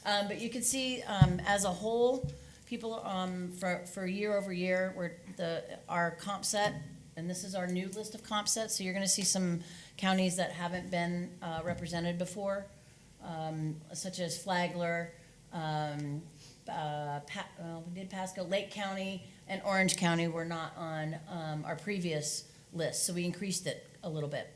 But you can see as a whole, people for year over year, our comp set, and this is our new list of comp sets. So you're going to see some counties that haven't been represented before, such as Flagler, we did Pasco, Lake County, and Orange County were not on our previous list, so we increased it a little bit.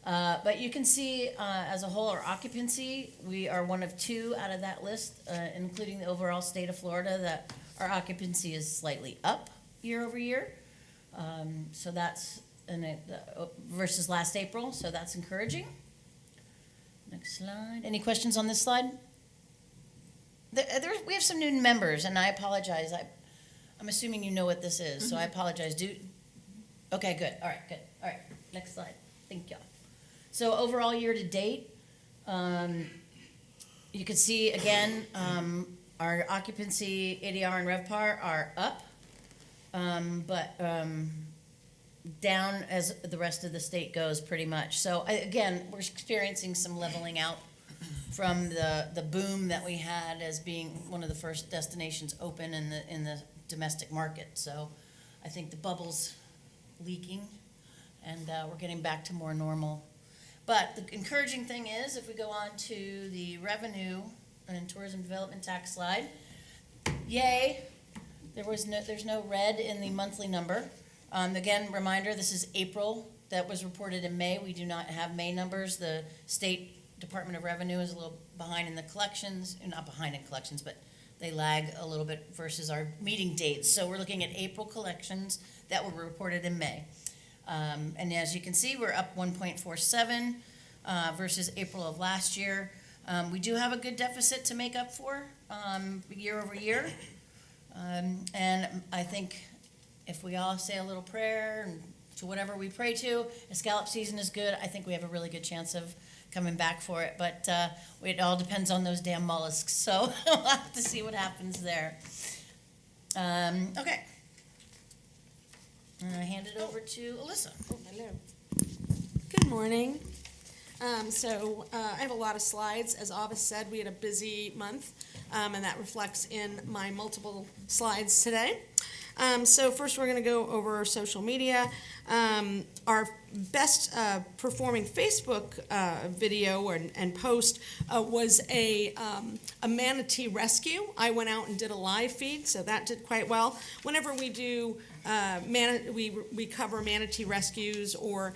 But you can see as a whole, our occupancy, we are one of two out of that list, including the overall state of Florida, that our occupancy is slightly up year over year. So that's versus last April, so that's encouraging. Next slide. Any questions on this slide? We have some new members, and I apologize. I'm assuming you know what this is, so I apologize. Okay, good. All right, good. All right, next slide. Thank y'all. So overall year to date, you can see again, our occupancy, ADR, and RevPAR are up, but down as the rest of the state goes pretty much. So again, we're experiencing some leveling out from the boom that we had as being one of the first destinations open in the domestic market. So I think the bubble's leaking, and we're getting back to more normal. But the encouraging thing is, if we go on to the revenue and tourism development tax slide, yay, there's no red in the monthly number. Again, reminder, this is April. That was reported in May. We do not have May numbers. The state Department of Revenue is a little behind in the collections, not behind in collections, but they lag a little bit versus our meeting dates. So we're looking at April collections that were reported in May. And as you can see, we're up 1.47 versus April of last year. We do have a good deficit to make up for year over year. And I think if we all say a little prayer and to whatever we pray to, scallop season is good. I think we have a really good chance of coming back for it, but it all depends on those damn mollusks, so we'll have to see what happens there. Okay. I hand it over to Alyssa. Hello. Good morning. I have a lot of slides. As Avis said, we had a busy month, and that reflects in my multiple slides today. So first we're going to go over our social media. Our best performing Facebook video and post was a manatee rescue. I went out and did a live feed, so that did quite well. Whenever we do we cover manatee rescues or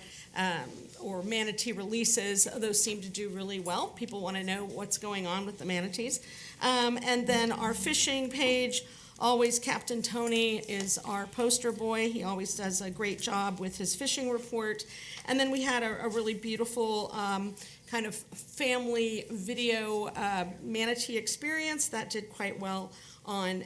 manatee releases, those seem to do really well. People want to know what's going on with the manatees. And then our fishing page, always Captain Tony is our poster boy. He always does a great job with his fishing report. And then we had a really beautiful kind of family video manatee experience that did quite well on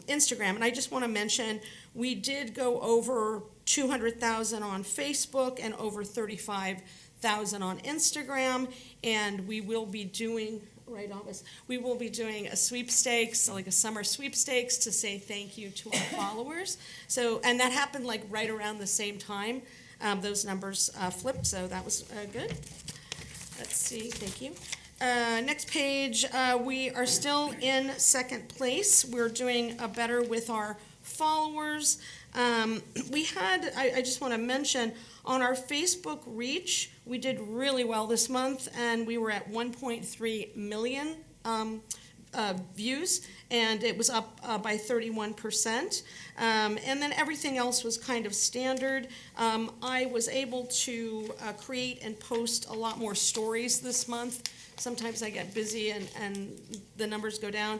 Instagram. And I just want to mention, we did go over 200,000 on Facebook and over 35,000 on Instagram, and we will be doing we will be doing a sweepstakes, like a summer sweepstakes, to say thank you to our followers. So, and that happened like right around the same time. Those numbers flipped, so that was good. Let's see, thank you. Next page, we are still in second place. We're doing better with our followers. We had, I just want to mention, on our Facebook reach, we did really well this month, and we were at 1.3 million views, and it was up by 31%. And then everything else was kind of standard. I was able to create and post a lot more stories this month. Sometimes I get busy and the numbers go down.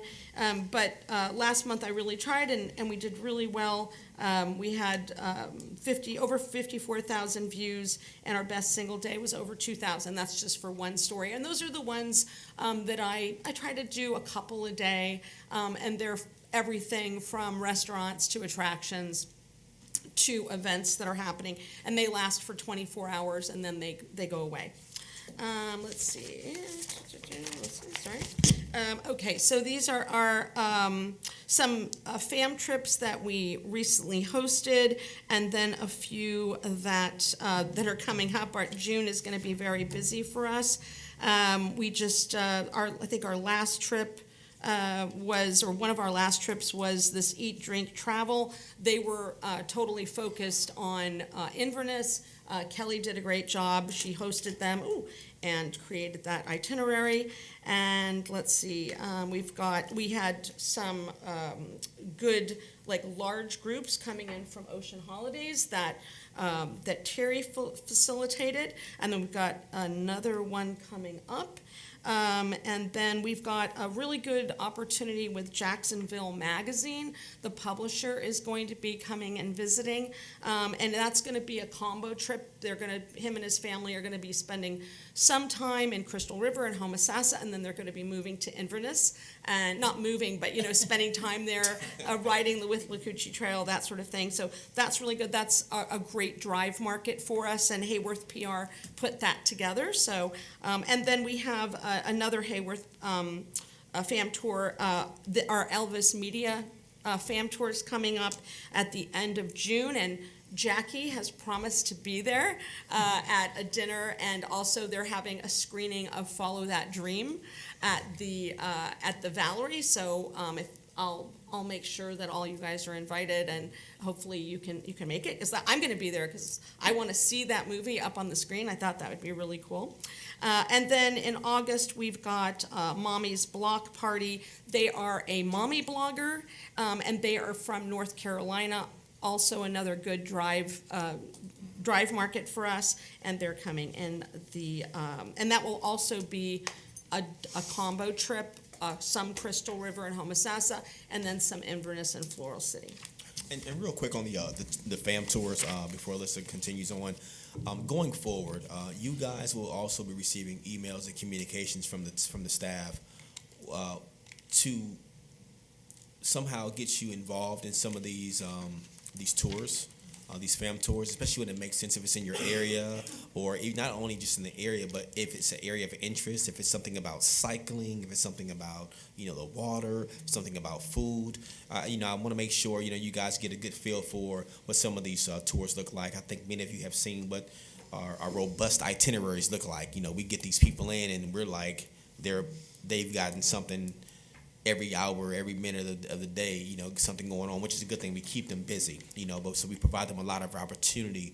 But last month I really tried, and we did really well. We had over 54,000 views, and our best single day was over 2,000. That's just for one story. And those are the ones that I try to do a couple a day, and they're everything from restaurants to attractions to events that are happening. And they last for 24 hours, and then they go away. Let's see. Sorry. Okay, so these are our some fam trips that we recently hosted, and then a few that are coming up. June is going to be very busy for us. We just I think our last trip one of our last trips was this Eat, Drink, Travel. They were totally focused on Inverness. Kelly did a great job. She hosted them and created that itinerary. And let's see, we had some good, like, large groups coming in from Ocean Holidays that Terry facilitated. And then we've got another one coming up. And then we've got a really good opportunity with Jacksonville Magazine. The publisher is going to be coming and visiting, and that's going to be a combo trip. Him and his family are going to be spending some time in Crystal River and Homosassa, and then they're going to be moving to Inverness, and not moving, but spending time there, riding the Withlacoochee Trail, that sort of thing. So that's really good. That's a great drive market for us, and Hayworth PR put that together. So, and then we have another Hayworth fam tour, our Elvis Media fam tour is coming up at the end of June, and Jackie has promised to be there at a dinner, and also they're having a screening of Follow That Dream at the Valerie. So if I'll make sure that all you guys are invited, and hopefully you can make it, because I'm going to be there because I want to see that movie up on the screen. I thought that would be really cool. And then in August, we've got Mommy's Block Party. They are a mommy blogger, and they are from North Carolina. Also another good drive drive market for us, and they're coming in and that will also be a combo trip, some Crystal River and Homosassa, and then some Inverness and Floral City. And real quick on the FAM tours, before Alyssa continues on, going forward, you guys will also be receiving emails and communications from the staff to somehow get you involved in some of these tours, these FAM tours, especially when it makes sense if it's in your area, or even not only just in the area, but if it's an area of interest, if it's something about cycling, if it's something about the water, something about food. I want to make sure you guys get a good feel for what some of these tours look like. I think many of you have seen what our robust itineraries look like. We get these people in, and we're like they've gotten something every hour, every minute of the day, something going on, which is a good thing. We keep them busy, but so we provide them a lot of opportunity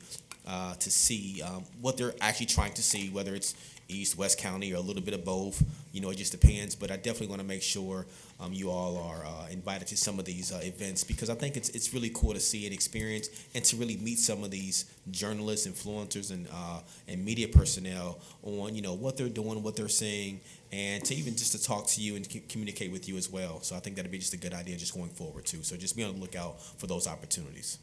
to see what they're actually trying to see, whether it's East, West County, or a little bit of both. It just depends. But I definitely want to make sure you all are invited to some of these events, because I think it's really cool to see and experience, and to really meet some of these journalists, influencers, and media personnel on what they're doing, what they're saying, and to even just to talk to you and communicate with you as well. So I think that'd be just a good idea just going forward too. So just be on the lookout for those opportunities.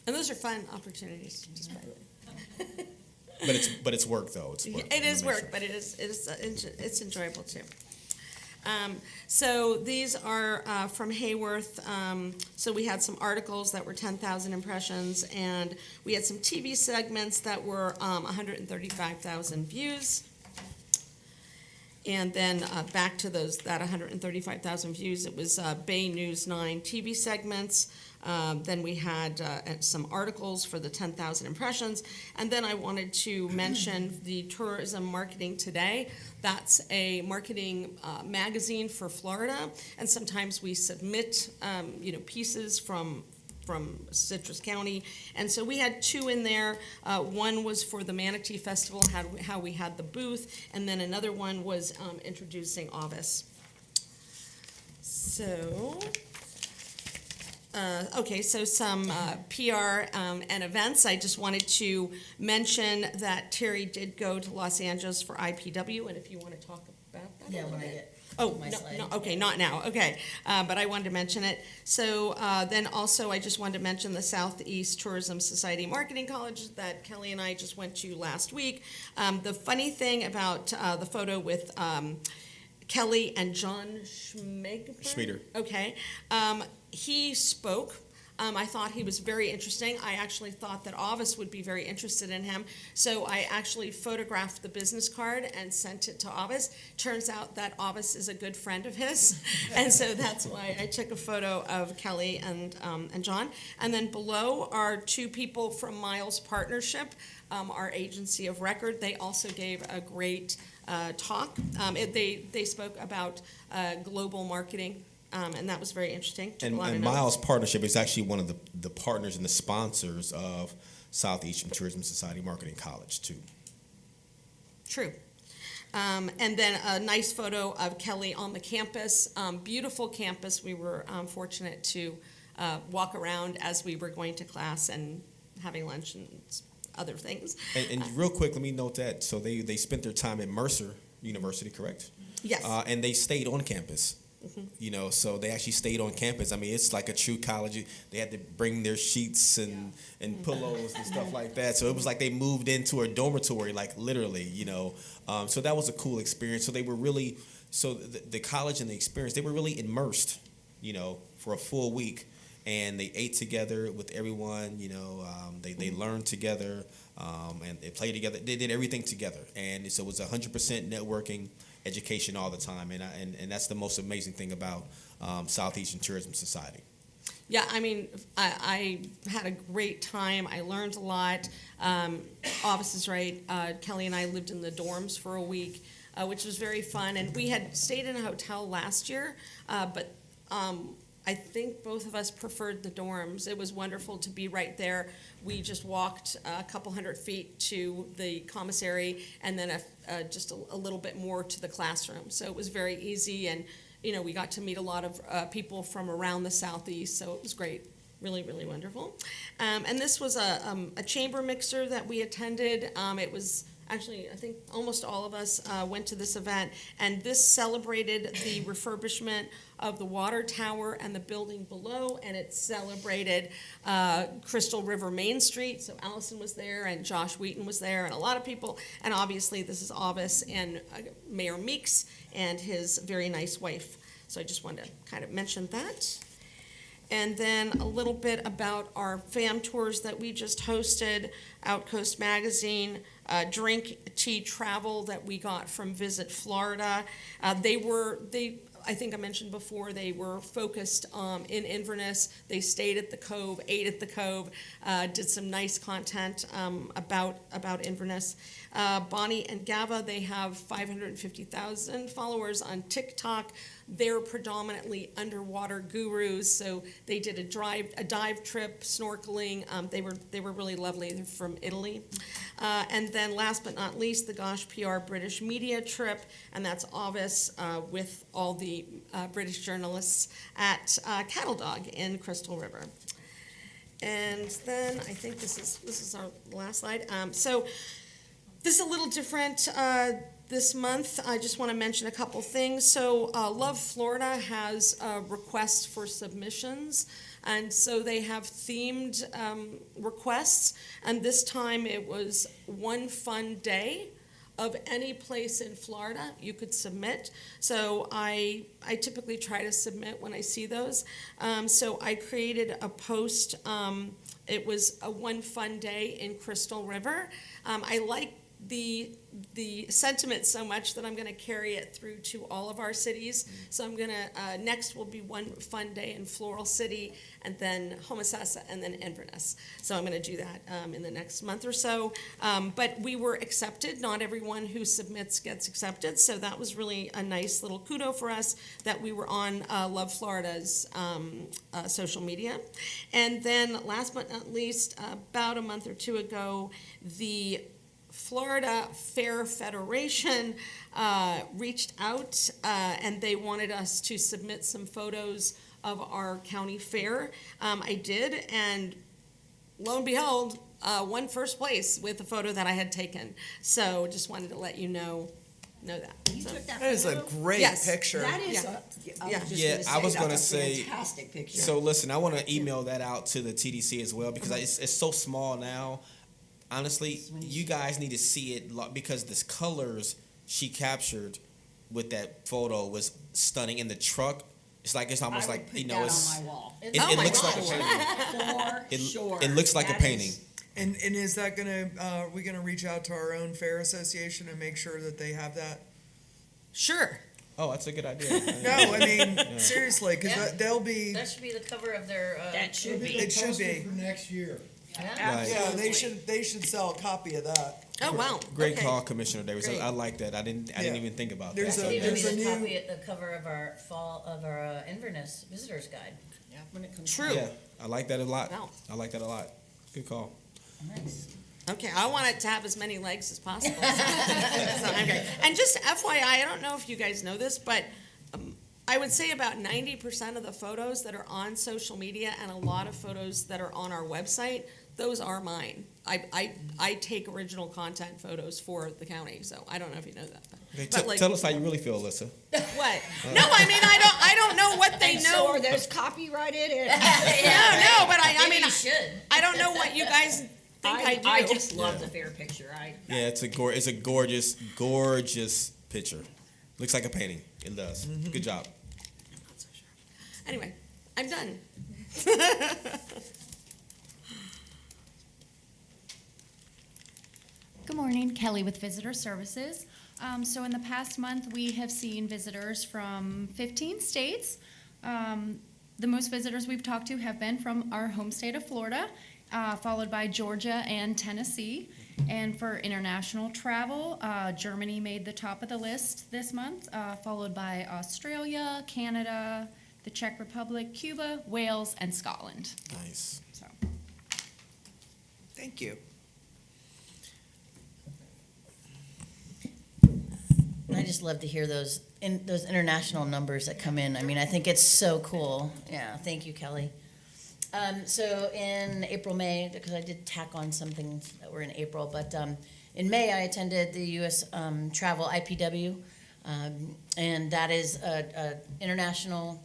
And those are fun opportunities, just by the way. But it's work though. It's work. It is work, but it's enjoyable too. So these are from Hayworth. So we had some articles that were 10,000 impressions, and we had some TV segments that were 135,000 views. And then back to that 135,000 views, it was Bay News 9 TV segments. Then we had some articles for the 10,000 impressions. And then I wanted to mention the Tourism Marketing Today. That's a marketing magazine for Florida. And sometimes we submit, pieces from Citrus County. And so we had two in there. One was for the Manatee Festival, how we had the booth, and then another one was introducing Avis. So, so some PR and events. I just wanted to mention that Terry did go to Los Angeles for IPW, and if you want to talk about that. Yeah, when I get my slide. No, okay, not now, okay. But I wanted to mention it. So then also I just wanted to mention the Southeast Tourism Society Marketing College that Kelly and I just went to last week. The funny thing about the photo with Kelly and John Schmieder. Okay. He spoke. I thought he was very interesting. I actually thought that Avis would be very interested in him. So I actually photographed the business card and sent it to Avis. Turns out that Avis is a good friend of his. And so that's why I took a photo of Kelly and John. And then below are two people from Miles Partnership, our agency of record. They also gave a great talk. They spoke about global marketing. And that was very interesting. And Miles Partnership is actually one of the partners and the sponsors of Southeastern Tourism Society Marketing College, too. True. And then a nice photo of Kelly on the campus. Beautiful campus. We were fortunate to walk around as we were going to class and having lunch and other things. And real quick, let me note that. So they spent their time at Mercer University, correct? Yes. And they stayed on campus. Mm-hmm. So they actually stayed on campus. I mean, it's like a true college. They had to bring their sheets and pillows and stuff like that. So it was like they moved into a dormitory, like literally, So that was a cool experience. So they were really, the college and the experience, they were really immersed, for a full week. And they ate together with everyone, they learned together, and they played together. They did everything together. And so it was 100% networking, education all the time, and that's the most amazing thing about Southeastern Tourism Society. Yeah, I mean, I had a great time. I learned a lot. Avis is right. Kelly and I lived in the dorms for a week, which was very fun. And we had stayed in a hotel last year, but I think both of us preferred the dorms. It was wonderful to be right there. We just walked a couple 100 feet to the commissary, and then just a little bit more to the classroom. So it was very easy, and we got to meet a lot of people from around the Southeast, so it was great. really, really wonderful. And this was a chamber mixer that we attended. It was actually, I think almost all of us went to this event, and this celebrated the refurbishment of the water tower and the building below, and it celebrated Crystal River Main Street. So Allison was there, and Josh Wheaton was there, and a lot of people. And obviously, this is Ovis and Mayor Meeks and his very nice wife. So I just wanted to kind of mention that. And then a little bit about our fam tours that we just hosted, Outcoast Magazine, Drink Tea Travel that we got from Visit Florida. I think I mentioned before, they were focused in Inverness. They stayed at the Cove, ate at the Cove, did some nice content about Inverness. Bonnie and Gava, they have 550,000 followers on TikTok. They're predominantly underwater gurus, so they did a dive trip, snorkeling. They were really lovely. They're from Italy. And then last but not least, the Gosh PR British Media Trip, and that's Ovis with all the British journalists at Cattle Dog in Crystal River. And then I think this is our last slide. So this is a little different this month. I just want to mention a couple things. So Love Florida has requests for submissions, and so they have themed requests, and this time it was one fun day of any place in Florida you could submit. So I typically try to submit when I see those. So I created a post. It was a one fun day in Crystal River. I like the sentiment so much that I'm going to carry it through to all of our cities. So I'm going to, next will be one fun day in Floral City, and then Homosassa, and then Inverness. So I'm going to do that in the next month or so. But we were accepted. Not everyone who submits gets accepted. So that was really a nice little kudo for us that we were on Love Florida's social media. And then last but not least, about a month or two ago, the Florida Fair Federation reached out and they wanted us to submit some photos of our county fair. I did, and lo and behold, won first place with the photo that I had taken. So just wanted to let you know that. You took that That is a photo? great Yes. picture. That is I was gonna say. Fantastic picture. So listen, I want to email that out to the TDC as well because it's so small now. Honestly, you guys need to see it because the colors she captured with that photo was stunning. In the truck, it's almost like put you know that it's. on my wall. It looks like a painting. For sure. It looks like a That painting. is- And is that gonna, are we gonna reach out to our own fair association and make sure that they have that? Sure. Oh, that's a good idea. No, I mean, seriously, because they'll be, That should be the cover of their. That should be. it should Posted be. for next year. Yeah. Yeah, they should sell a copy of that. Oh, wow. Great Okay. call, Commissioner Davis. Great. I like that. I didn't even think about There's that. That should even be There's a the new- copy at the cover of our Inverness Visitor's Guide. Yeah. When it comes. True. Yeah, I like that a lot. Wow. I like that a lot. Good call. Nice. Okay, I want it to have as many legs as possible. So I'm great. And just FYI, I don't know if you guys know this, but I would say about 90% of the photos that are on social media and a lot of photos that are on our website, those are mine. I take original content photos for the county, so I don't know if you know that. Okay, But like, tell us how you really feel, Alyssa. what? No, I mean I don't know what they And know. so are those copyrighted? No, but I Maybe mean you should. I don't know what you guys think I do. I just love the fair picture. Yeah, it's a gorgeous, gorgeous picture. Looks like a painting. It does. Good job. I'm not so sure. Anyway, I'm done. Good morning, Kelly with Visitor Services. So in the past month, we have seen visitors from 15 states. The most visitors we've talked to have been from our home state of Florida, followed by Georgia and Tennessee. And for international travel, Germany made the top of the list this month, followed by Australia, Canada, the Czech Republic, Cuba, Wales, and Scotland. Nice. So. Thank you. I just love to hear those international numbers that come in. I mean, I think it's so cool. Yeah, thank you, Kelly. So in April, May, because I did tack on some things that were in April, but in May I attended the U.S. Travel IPW, and that is a international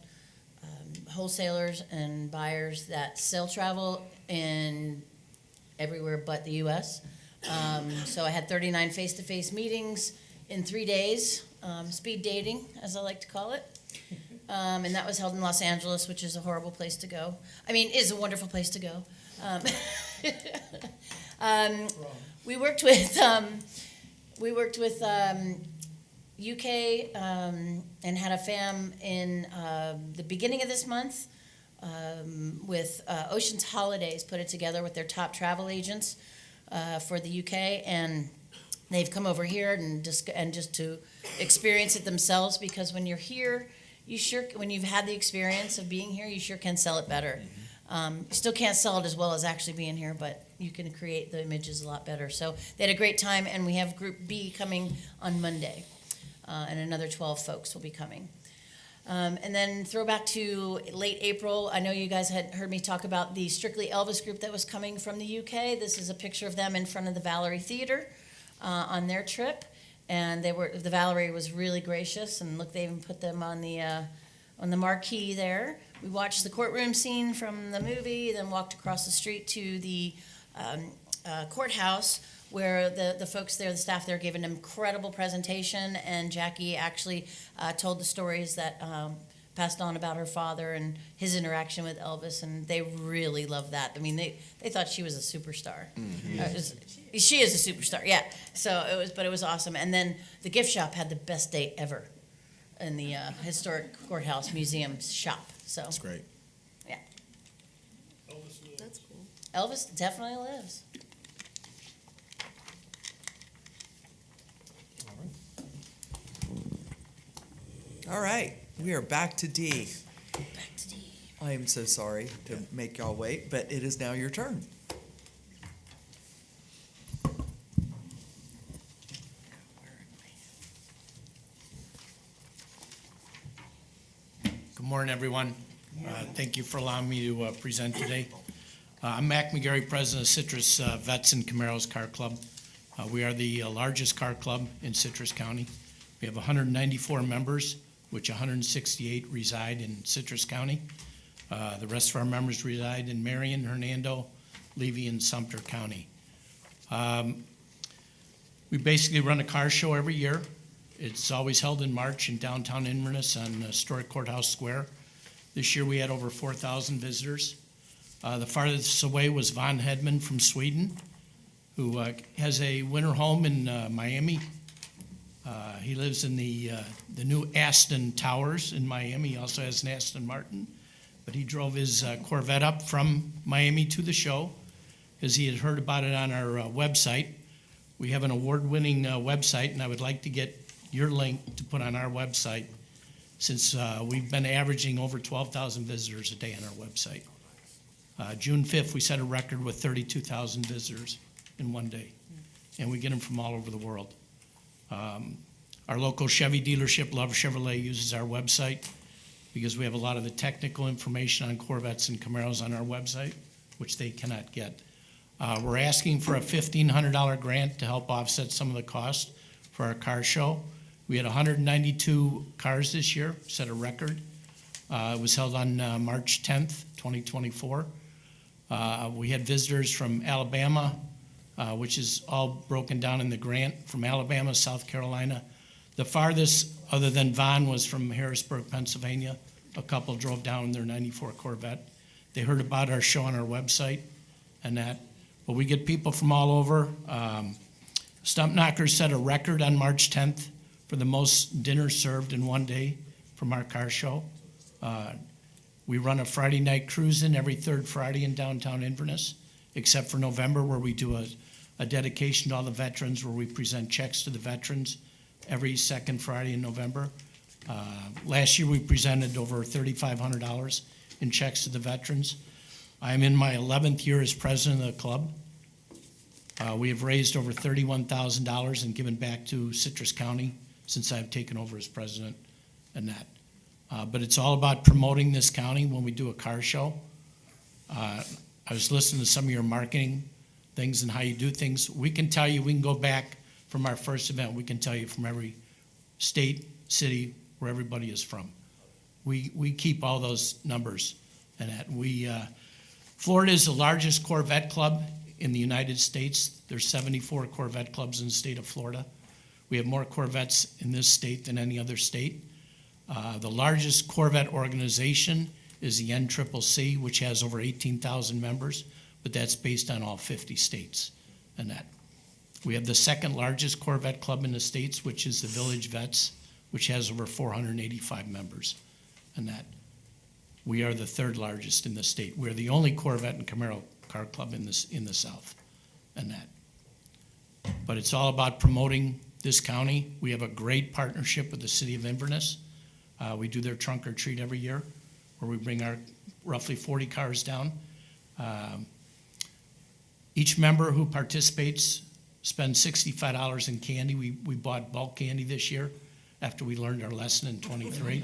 wholesalers and buyers that sell travel in everywhere but the U.S. So I had 39 face-to-face meetings in 3 days, speed dating, as I like to call it. And that was held in Los Angeles, which is a horrible place to go. I mean, is a wonderful place to go. We worked with UK and had a FAM in the beginning of this month with Ocean's Holidays, put it together with their top travel agents for the UK, and they've come over here and just to experience it themselves, because when you're here, when you've had the experience of being here, you sure can sell it better. You still can't sell it as well as actually being here, but you can create the images a lot better. So they had a great time, and we have Group B coming on Monday, and another 12 folks will be coming. And then throw back to late April. I know you guys had heard me talk about the Strictly Elvis group that was coming from the UK. This is a picture of them in front of the Valerie Theater on their trip. And the Valerie was really gracious, and look, they even put them on the marquee there. We watched the courtroom scene from the movie, then walked across the street to the courthouse, where the folks there, the staff there, gave an incredible presentation, and Jackie actually told the stories that passed on about her father and his interaction with Elvis, and they really loved that. I mean, they thought she was a superstar. She is a superstar, yeah. So it was awesome. And then the gift shop had the best date ever in the historic courthouse museum shop. So That's great. yeah, That's cool. Elvis definitely lives. All right, we are back to D. Back to D. I am so sorry to make y'all wait, but it is now your turn. Good morning, everyone. Thank you for allowing me to present today. I'm Mac McGarry, president of Citrus Vets and Camaros Car Club. We are the largest car club in Citrus County. We have 194 members, which 168 reside in Citrus County. The rest of our members reside in Marion, Hernando, Levy, and Sumter County. We basically run a car show every year. It's always held in March in downtown Inverness on historic Courthouse Square. This year we had over 4,000 visitors. The farthest away was Von Hedman from Sweden, who has a winter home in Miami. He lives in the new Aston Towers in Miami. He also has an Aston Martin. But he drove his Corvette up from Miami to the show because he had heard about it on our website. We have an award-winning website, and I would like to get your link to put on our website, since we've been averaging over 12,000 visitors a day on our website. June 5th, we set a record with 32,000 visitors in one day, and we get them from all over the world. Our local Chevy dealership, Love Chevrolet, uses our website because we have a lot of the technical information on Corvettes and Camaros on our website, which they cannot get. We're asking for a $1,500 grant to help offset some of the cost for our car show. We had 192 cars this year, set a record. It was held on March 10th, 2024. We had visitors from Alabama, which is all broken down in the grant, from Alabama, South Carolina. The farthest, other than Von, was from Harrisburg, Pennsylvania. A couple drove down in their 94 Corvette. They heard about our show on our website and that. But we get people from all over. Stump Knockers set a record on March 10th for the most dinners served in one day from our car show. We run a Friday night cruise-in every third Friday in downtown Inverness, except for November, where we do a dedication to all the veterans, where we present checks to the veterans every second Friday in November. Last year, we presented over $3,500 in checks to the veterans. I'm in my 11th year as president of the club. We have raised over $31,000 and given back to Citrus County since I've taken over as president and that. But it's all about promoting this county when we do a car show. I was listening to some of your marketing things and how you do things. We can tell you, we can go back from our first event, we can tell you from every state, city, where everybody is from. We keep all those numbers and that. Florida is the largest Corvette club in the United States. There's 74 Corvette clubs in the state of Florida. We have more Corvettes in this state than any other state. The largest Corvette organization is the NCCC, which has over 18,000 members, but that's based on all 50 states and that. We have the second largest Corvette club in the states, which is the Village Vets, which has over 485 members and that. We are the third largest in the state. We're the only Corvette and Camaro car club in the South and that. But it's all about promoting this county. We have a great partnership with the city of Inverness. We do their trunk or treat every year, where we bring our roughly 40 cars down. Each member who participates spends $65 in candy. We bought bulk candy this year after we learned our lesson in '23.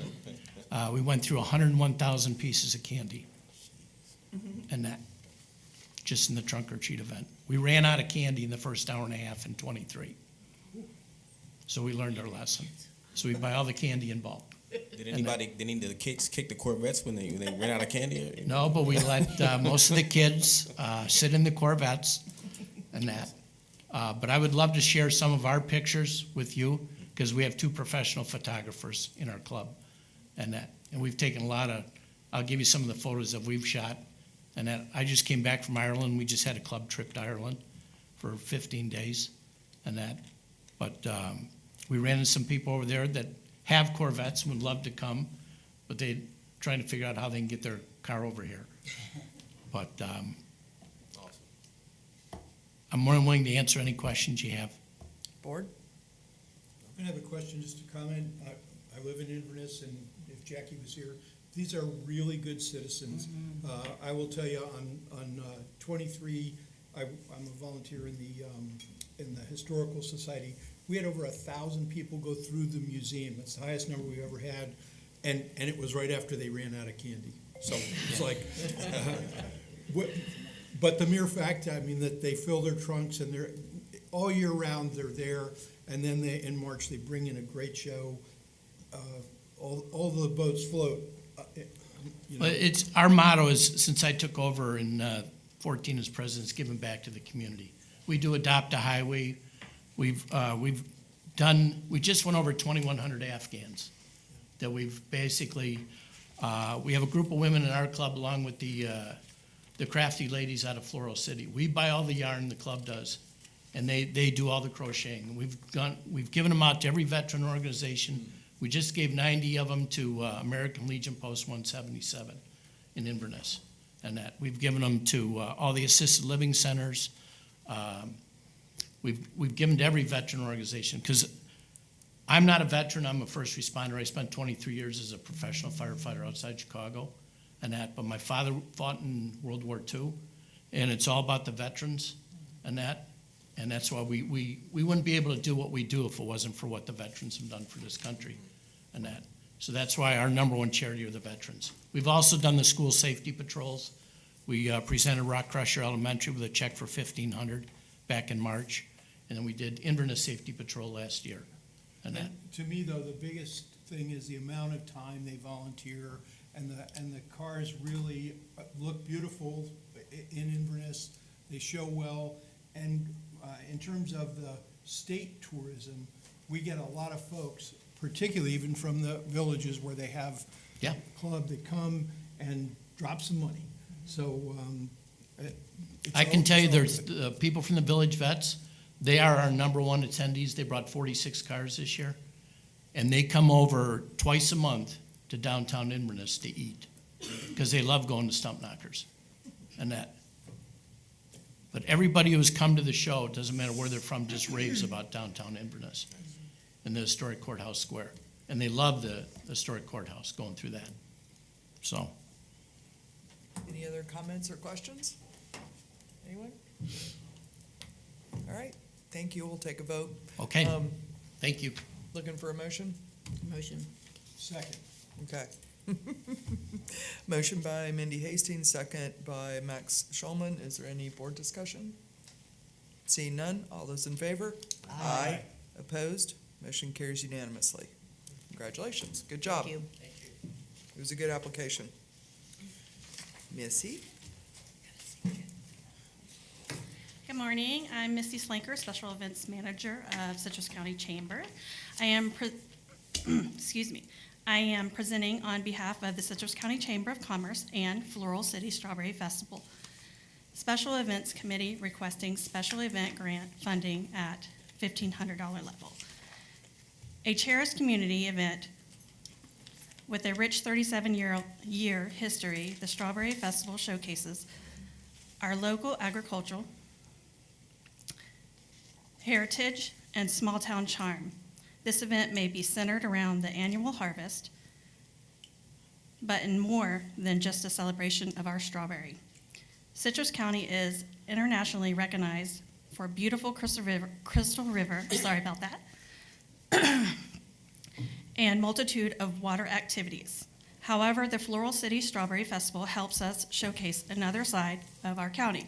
We went through 101,000 pieces of candy and that, just in the trunk or treat event. We ran out of candy in the first hour and a half in '23. So we learned our lesson. So we buy all the candy in bulk. Did any of the kids kick the Corvettes when they ran out of candy? No, but we let most of the kids sit in the Corvettes and that. But I would love to share some of our pictures with you, because we have 2 professional photographers in our club and that. And we've taken a lot of, I'll give you some of the photos that we've shot and that. I just came back from Ireland. We just had a club trip to Ireland for 15 days and that. But we ran into some people over there that have Corvettes and would love to come, but they're trying to figure out how they can get their car over here. But I'm more than willing to answer any questions you have. Board? I'm gonna have a question, just a comment. I live in Inverness, and if Jackie was here, these are really good citizens. I will tell you, on 23, I'm a volunteer in the Historical Society. We had over 1,000 people go through the museum. It's the highest number we've ever had, and it was right after they ran out of candy. So it's like, but the mere fact, I mean, that they fill their trunks and they're all year round, they're there, and then in March they bring in a great show. All the boats float. Well, it's our motto is, since I took over in 14 as president, is giving back to the community. We do adopt a highway. We just went over 2,100 Afghans that we've basically, we have a group of women in our club along with the crafty ladies out of Floral City. We buy all the yarn, the club does, and they do all the crocheting. We've given them out to every veteran organization. We just gave 90 of them to American Legion Post 177 in Inverness, and that. We've given them to all the assisted living centers. We've given to every veteran organization, because I'm not a veteran, I'm a first responder. I spent 23 years as a professional firefighter outside Chicago and that, but my father fought in World War II, and it's all about the veterans and that, and that's why we wouldn't be able to do what we do if it wasn't for what the veterans have done for this country and that. So that's why our #1 charity are the veterans. We've also done the school safety patrols. We presented Rock Crusher Elementary with a check for $1,500 back in March, and then we did Inverness Safety Patrol last year. And that. To me, though, the biggest thing is the amount of time they volunteer, and the cars really look beautiful in Inverness. They show well, and in terms of the state tourism, we get a lot of folks, particularly even from the villages where they have a club, that come and drop some money. So I can tell you, there's people from the Village Vets. They are our #1 attendees. They brought 46 cars this year, and they come over twice a month to downtown Inverness to eat, because they love going to Stump Knockers and that. But everybody who's come to the show, it doesn't matter where they're from, just raves about downtown Inverness and the historic courthouse square. And they love the historic courthouse, going through that. So. Any other comments or questions? Anyone? All right, thank you. We'll take a vote. Okay, thank you. Looking for a motion? Motion. Second. Okay. Motion by Mindy Hastings, second by Max Schulman. Is there any board discussion? Seeing none, all those in favor? Aye. Opposed? Motion carries unanimously. Congratulations, good job. Thank you. It was a good application. Missy? Good morning. I'm Misty Slanker, Special Events Manager of Citrus County Chamber. I am, excuse me, I am presenting on behalf of the Citrus County Chamber of Commerce and Floral City Strawberry Festival. Special Events Committee requesting special event grant funding at $1,500 level. A cherished community event with a rich 37-year history, the Strawberry Festival showcases our local agricultural heritage and small-town charm. This event may be centered around the annual harvest, but in more than just a celebration of our strawberry. Citrus County is internationally recognized for beautiful Crystal River, sorry about that, and multitude of water activities. However, the Floral City Strawberry Festival helps us showcase another side of our county.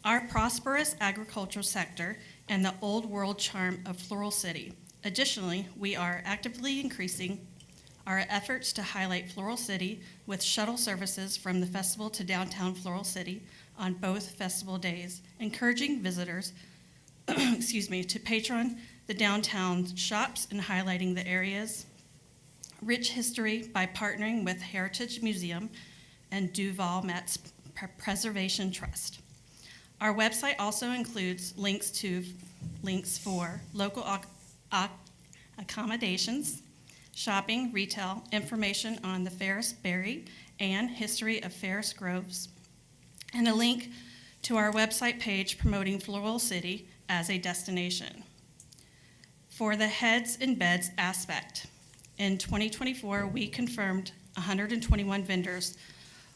Our prosperous agricultural sector and the old world charm of Floral City. Additionally, we are actively increasing our efforts to highlight Floral City with shuttle services from the festival to downtown Floral City on both festival days, encouraging visitors excuse me, to patron the downtown shops and highlighting the area's rich history by partnering with Heritage Museum and Duval Metz Preservation Trust. Our website also includes links for local accommodations, shopping, retail, information on the Ferris Berry and history of Ferris Groves, and a link to our website page promoting Floral City as a destination. For the heads and beds aspect, in 2024, we confirmed 121 vendors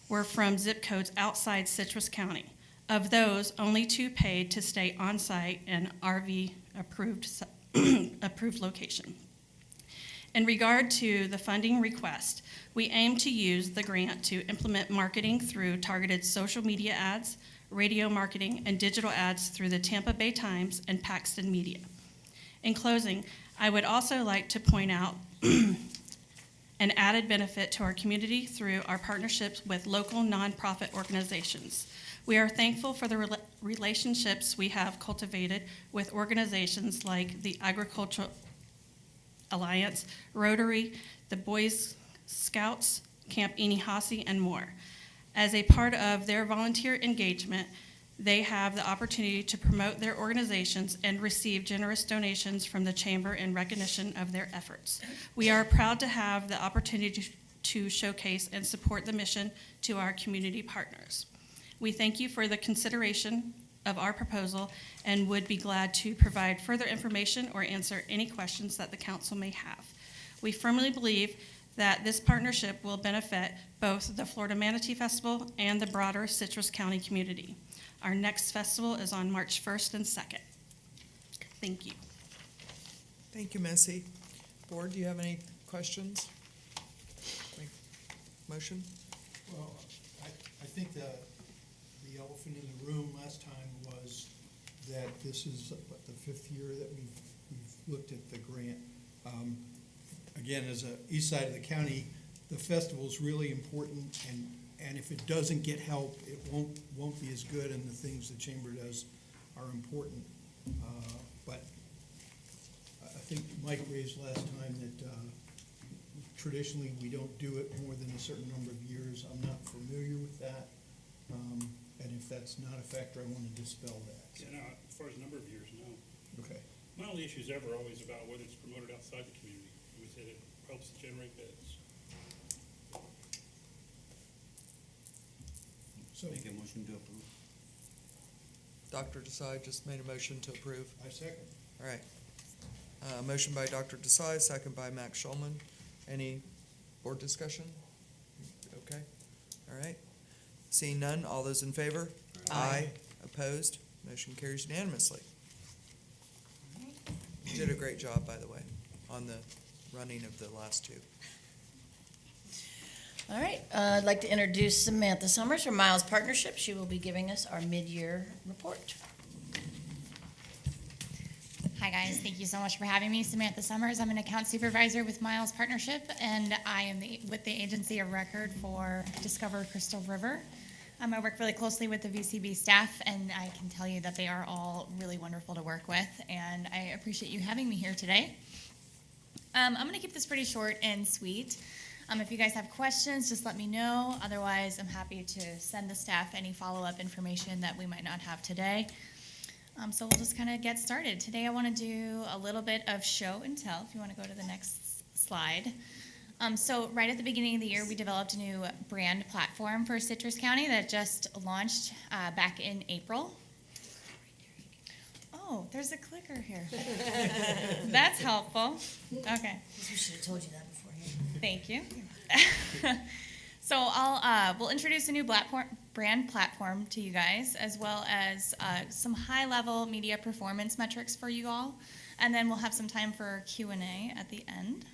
were from zip codes outside Citrus County. Of those, only 2 paid to stay on-site in RV approved location. In regard to the funding request, we aim to use the grant to implement marketing through targeted social media ads, radio marketing, and digital ads through the Tampa Bay Times and Paxton Media. In closing, I would also like to point out an added benefit to our community through our partnerships with local nonprofit organizations. We are thankful for the relationships we have cultivated with organizations like the Agricultural Alliance, Rotary, the Boy Scouts, Camp Inihasi, and more. As a part of their volunteer engagement, they have the opportunity to promote their organizations and receive generous donations from the Chamber in recognition of their efforts. We are proud to have the opportunity to showcase and support the mission to our community partners. We thank you for the consideration of our proposal and would be glad to provide further information or answer any questions that the council may have. We firmly believe that this partnership will benefit both the Florida Manatee Festival and the broader Citrus County community. Our next festival is on March 1st and 2nd. Thank you. Thank you, Missy. Board, do you have any questions? Motion? Well, I think the elephant in the room last time was that this is what, the 5th year that we've looked at the grant. Again, as a east side of the county, the festival's really important, and if it doesn't get help, it won't be as good, and the things the chamber does are important. But I think Mike raised last time that traditionally we don't do it more than a certain number of years. I'm not familiar with that, and if that's not a factor, I want to dispel that. Yeah, no, as far as number of years, no. Okay. My only issue is ever always about whether it's promoted outside the community. We said it helps generate bids. So, Make a motion to approve. Dr. Desai just made a motion to approve. I second. All right. Motion by Dr. Desai, second by Max Schulman. Any board discussion? Okay. All right. Seeing none, all those in favor? Aye. Opposed? Motion carries unanimously. You did a great job, by the way, on the running of the last two. All right, I'd like to introduce Samantha Summers from Miles Partnership. She will be giving us our mid-year report. Hi guys, thank you so much for having me. Samantha Summers, I'm an account supervisor with Miles Partnership, and I am with the agency of record for Discover Crystal River. I work really closely with the VCB staff, and I can tell you that they are all really wonderful to work with, and I appreciate you having me here today. I'm going to keep this pretty short and sweet. If you guys have questions, just let me know. Otherwise, I'm happy to send the staff any follow-up information that we might not have today. So we'll just kind of get started. Today I want to do a little bit of show and tell, if you want to go to the next slide. So right at the beginning of the year, we developed a new brand platform for Citrus County that just launched back in April. Oh, there's a clicker here. That's helpful. Okay. We should have told you that beforehand. Thank you. So we'll introduce a new brand platform to you guys, as well as some high-level media performance metrics for you all, and then we'll have some time for Q&A at the end.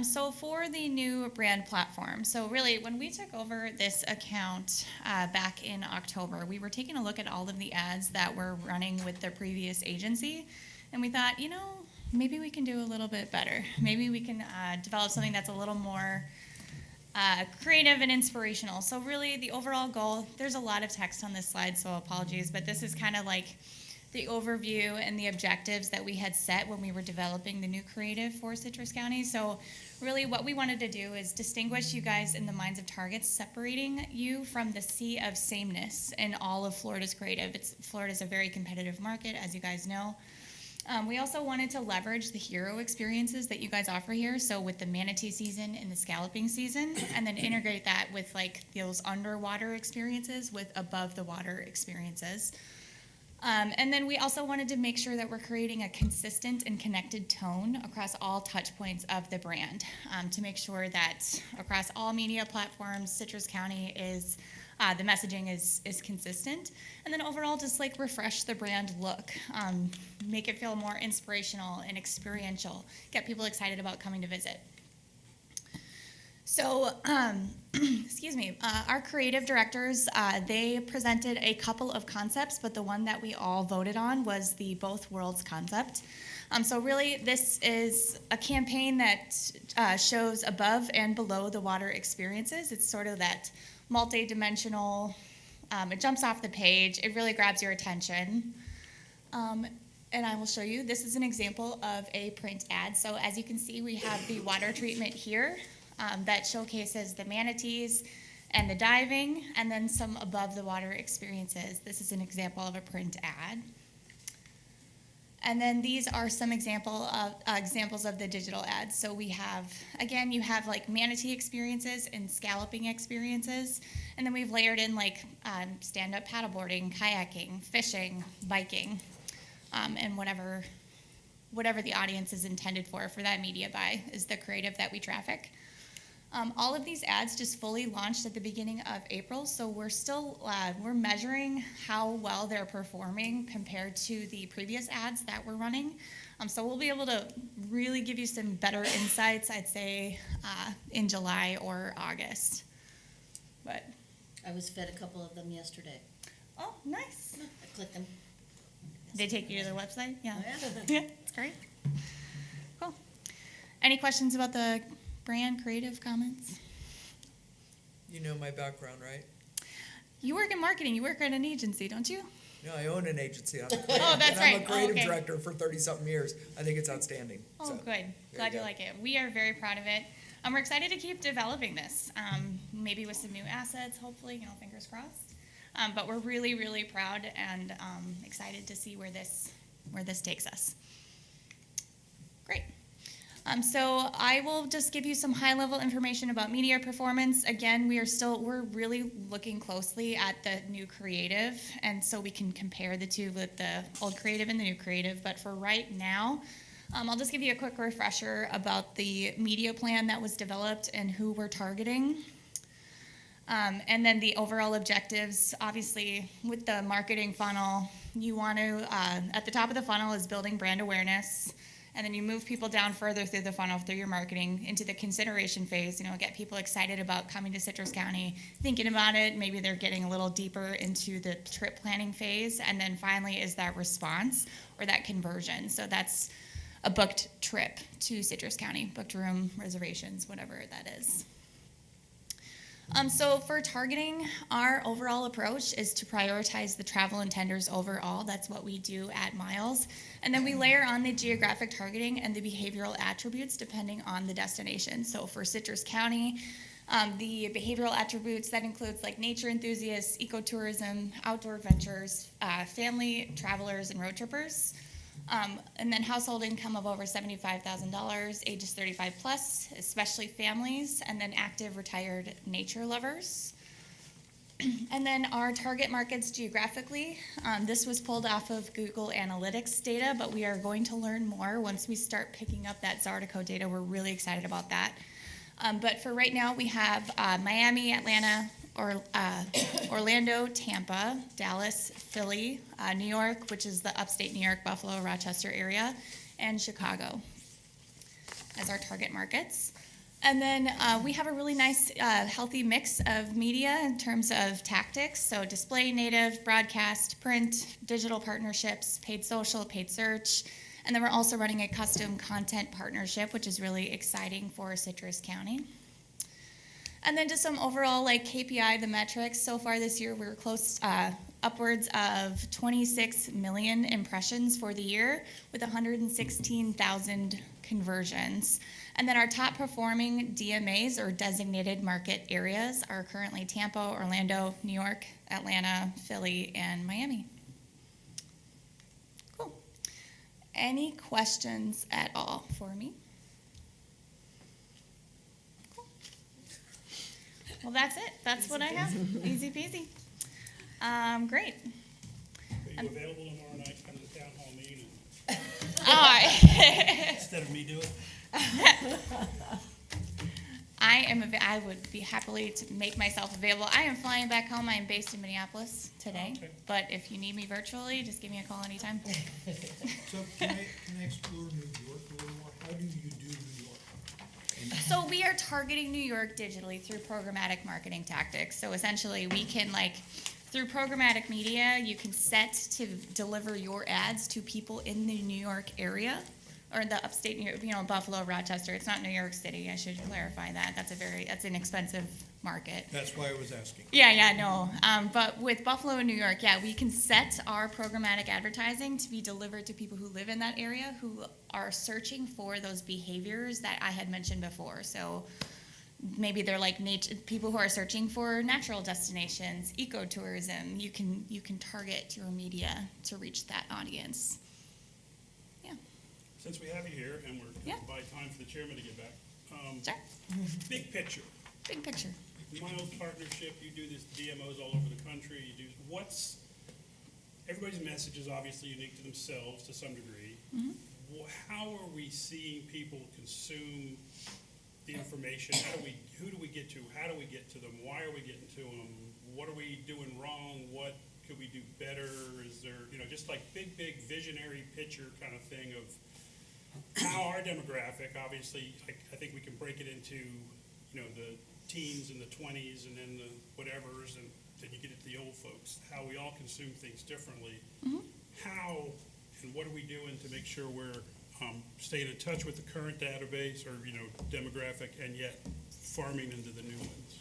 So for the new brand platform, so really when we took over this account back in October, we were taking a look at all of the ads that were running with the previous agency, and we thought, you know, maybe we can do a little bit better. Maybe we can develop something that's a little more creative and inspirational. So really the overall goal, there's a lot of text on this slide, so apologies, but this is kind of like the overview and the objectives that we had set when we were developing the new creative for Citrus County. So really what we wanted to do is distinguish you guys in the minds of targets, separating you from the sea of sameness in all of Florida's creative. Florida's a very competitive market, as you guys know. We also wanted to leverage the hero experiences that you guys offer here, so with the manatee season and the scalloping season, and then integrate that with like those underwater experiences with above the water experiences. And then we also wanted to make sure that we're creating a consistent and connected tone across all touch points of the brand, to make sure that across all media platforms, Citrus County is the messaging is consistent, and then overall just like refresh the brand look, make it feel more inspirational and experiential, get people excited about coming to visit. So, excuse me, our creative directors, they presented a couple of concepts, but the one that we all voted on was the Both Worlds concept. So really, this is a campaign that shows above and below the water experiences. It's sort of that multi-dimensional, it jumps off the page, it really grabs your attention. And I will show you, this is an example of a print ad. So as you can see, we have the water treatment here that showcases the manatees and the diving, and then some above the water experiences. This is an example of a print ad. And then these are some examples of the digital ads. So we have, again, you have like manatee experiences and scalloping experiences. And then we've layered in like stand-up paddleboarding, kayaking, fishing, biking, and whatever the audience is intended for that media buy is the creative that we traffic. All of these ads just fully launched at the beginning of April, so we're still we're measuring how well they're performing compared to the previous ads that we're running. So we'll be able to really give you some better insights, I'd say, in July or August. But I was fed a couple of them yesterday. Oh, nice. I clicked them. They take you to their website? Yeah. Oh, yeah. Yeah, it's great. Cool. Any questions about the brand creative comments? You know my background, right? You work in marketing. You work at an agency, don't you? No, I own an agency. I'm Oh, that's right. I'm a creative okay. director for 30-something years. I think it's outstanding. Oh, So, good. Glad you like it. We are very proud of it. We're excited to keep developing this, maybe with some new assets, hopefully, fingers crossed. But we're really, really proud and excited to see where this takes us. Great. So I will just give you some high-level information about media performance. Again, we're really looking closely at the new creative, and so we can compare the two with the old creative and the new creative. But for right now, I'll just give you a quick refresher about the media plan that was developed and who we're targeting. And then the overall objectives, obviously, with the marketing funnel, you want to, at the top of the funnel is building brand awareness. And then you move people down further through the funnel through your marketing into the consideration phase, get people excited about coming to Citrus County, thinking about it. Maybe they're getting a little deeper into the trip planning phase. And then finally is that response or that conversion. So that's a booked trip to Citrus County, booked room, reservations, whatever that is. So for targeting, our overall approach is to prioritize the travel intenders overall. That's what we do at Miles. And then we layer on the geographic targeting and the behavioral attributes depending on the destination. So for Citrus County, the behavioral attributes, that includes like nature enthusiasts, ecotourism, outdoor adventures, family travelers, and road trippers. And then household income of over $75,000, ages 35 plus, especially families, and then active retired nature lovers. And then our target markets geographically, this was pulled off of Google Analytics data, but we are going to learn more once we start picking up that Zydeco data. We're really excited about that. But for right now, we have Miami, Atlanta, Orlando, Tampa, Dallas, Philly, New York, which is the upstate New York, Buffalo, Rochester area, and Chicago as our target markets. And then we have a really nice, healthy mix of media in terms of tactics. So display, native, broadcast, print, digital partnerships, paid social, paid search. And then we're also running a custom content partnership, which is really exciting for Citrus County. And then just some overall KPI, the metrics. So far this year, we're close, upwards of 26 million impressions for the year with 116,000 conversions. And then our top performing DMAs, or designated market areas, are currently Tampa, Orlando, New York, Atlanta, Philly, and Miami. Cool. Any questions at all for me? Well, that's it. That's what I have. Easy peasy. Great. Are you available tomorrow night to come to the town hall meeting? Instead of me doing it? I would be happily to make myself available. I am flying back home. I am based in Minneapolis today. Okay. But if you need me virtually, just give me a call anytime. So can I explore New York a little more? How do you do New York? So we are targeting New York digitally through programmatic marketing tactics. So essentially we can through programmatic media, you can set to deliver your ads to people in the New York area or the upstate New York, Buffalo, Rochester. It's not New York City. I should clarify that. That's an expensive market. That's why I was asking. No. But with Buffalo and New York, we can set our programmatic advertising to be delivered to people who live in that area who are searching for those behaviors that I had mentioned before. So maybe they're people who are searching for natural destinations, ecotourism. You can target your media to reach that audience. Since we have you here, and we're going to buy time for the chairman to get back, Sure. Big picture. Big picture. Miles partnership, you do this DMOs all over the country. Everybody's message is obviously unique to themselves to some degree. Mm-hmm. How are we seeing people consume the information? Who do we get to? How do we get to them? Why are we getting to them? What are we doing wrong? What could we do better? Is there, just big visionary picture kind of thing of how our demographic, obviously, I think we can break it into, the teens and the 20s and then the whatevers, and then you get into the old folks, how we all consume things differently. Mm-hmm. How and what are we doing to make sure we're staying in touch with the current database or, demographic, and yet farming into the new ones?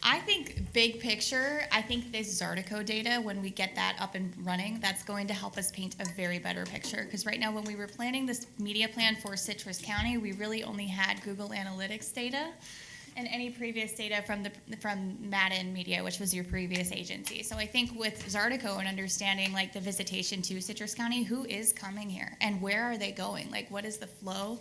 I think big picture, I think this Zydeco data, when we get that up and running, that's going to help us paint a very better picture. Because right now when we were planning this media plan for Citrus County, we really only had Google Analytics data and any previous data from Madden Media, which was your previous agency. So I think with Zydeco and understanding the visitation to Citrus County, who is coming here and where are they going? What is the flow?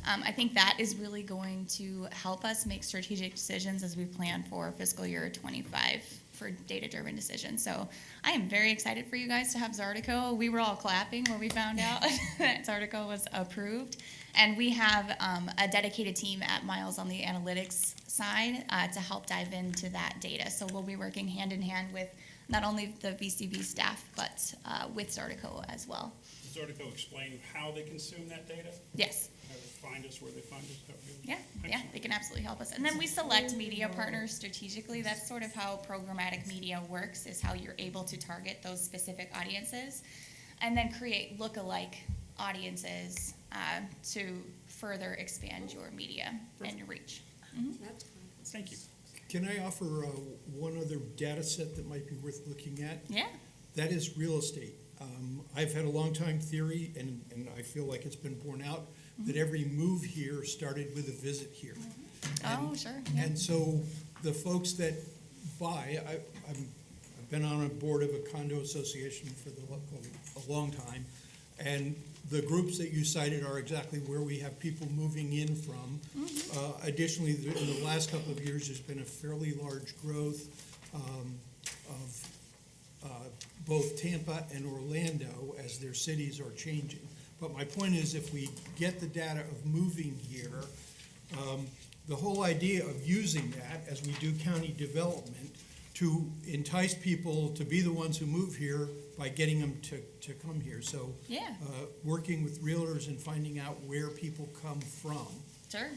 I think that is really going to help us make strategic decisions as we plan for fiscal year 25 for data-driven decisions. So I am very excited for you guys to have Zartico. We were all clapping when we found out that Zartico was approved. And we have a dedicated team at Miles on the analytics side to help dive into that data. So we'll be working hand in hand with not only the VCB staff, but with Zartico as well. Does Zartico explain how they consume that data? Yes. How they find us, where they find us? Yeah, yeah, they can absolutely help us. And then we select media partners strategically. That's sort of how programmatic media works, is how you're able to target those specific audiences and then create look-alike audiences to further expand your media and your reach. Thank you. Can I offer one other data set that might be worth looking at? Yeah. That is real estate. I've had a long time theory, and I feel like it's been borne out, that every move here started with a visit here. Oh, sure. Yeah. And so the folks that buy, I've been on a board of a condo association for a long time, and the groups that you cited are exactly where we have people moving in from. Additionally, in the last couple of years, there's been a fairly large growth of both Tampa and Orlando as their cities are changing. But my point is, if we get the data of moving here, the whole idea of using that as we do county development to entice people to be the ones who move here by getting them to come here. So Yeah. Working with realtors and finding out where people come from, Sure.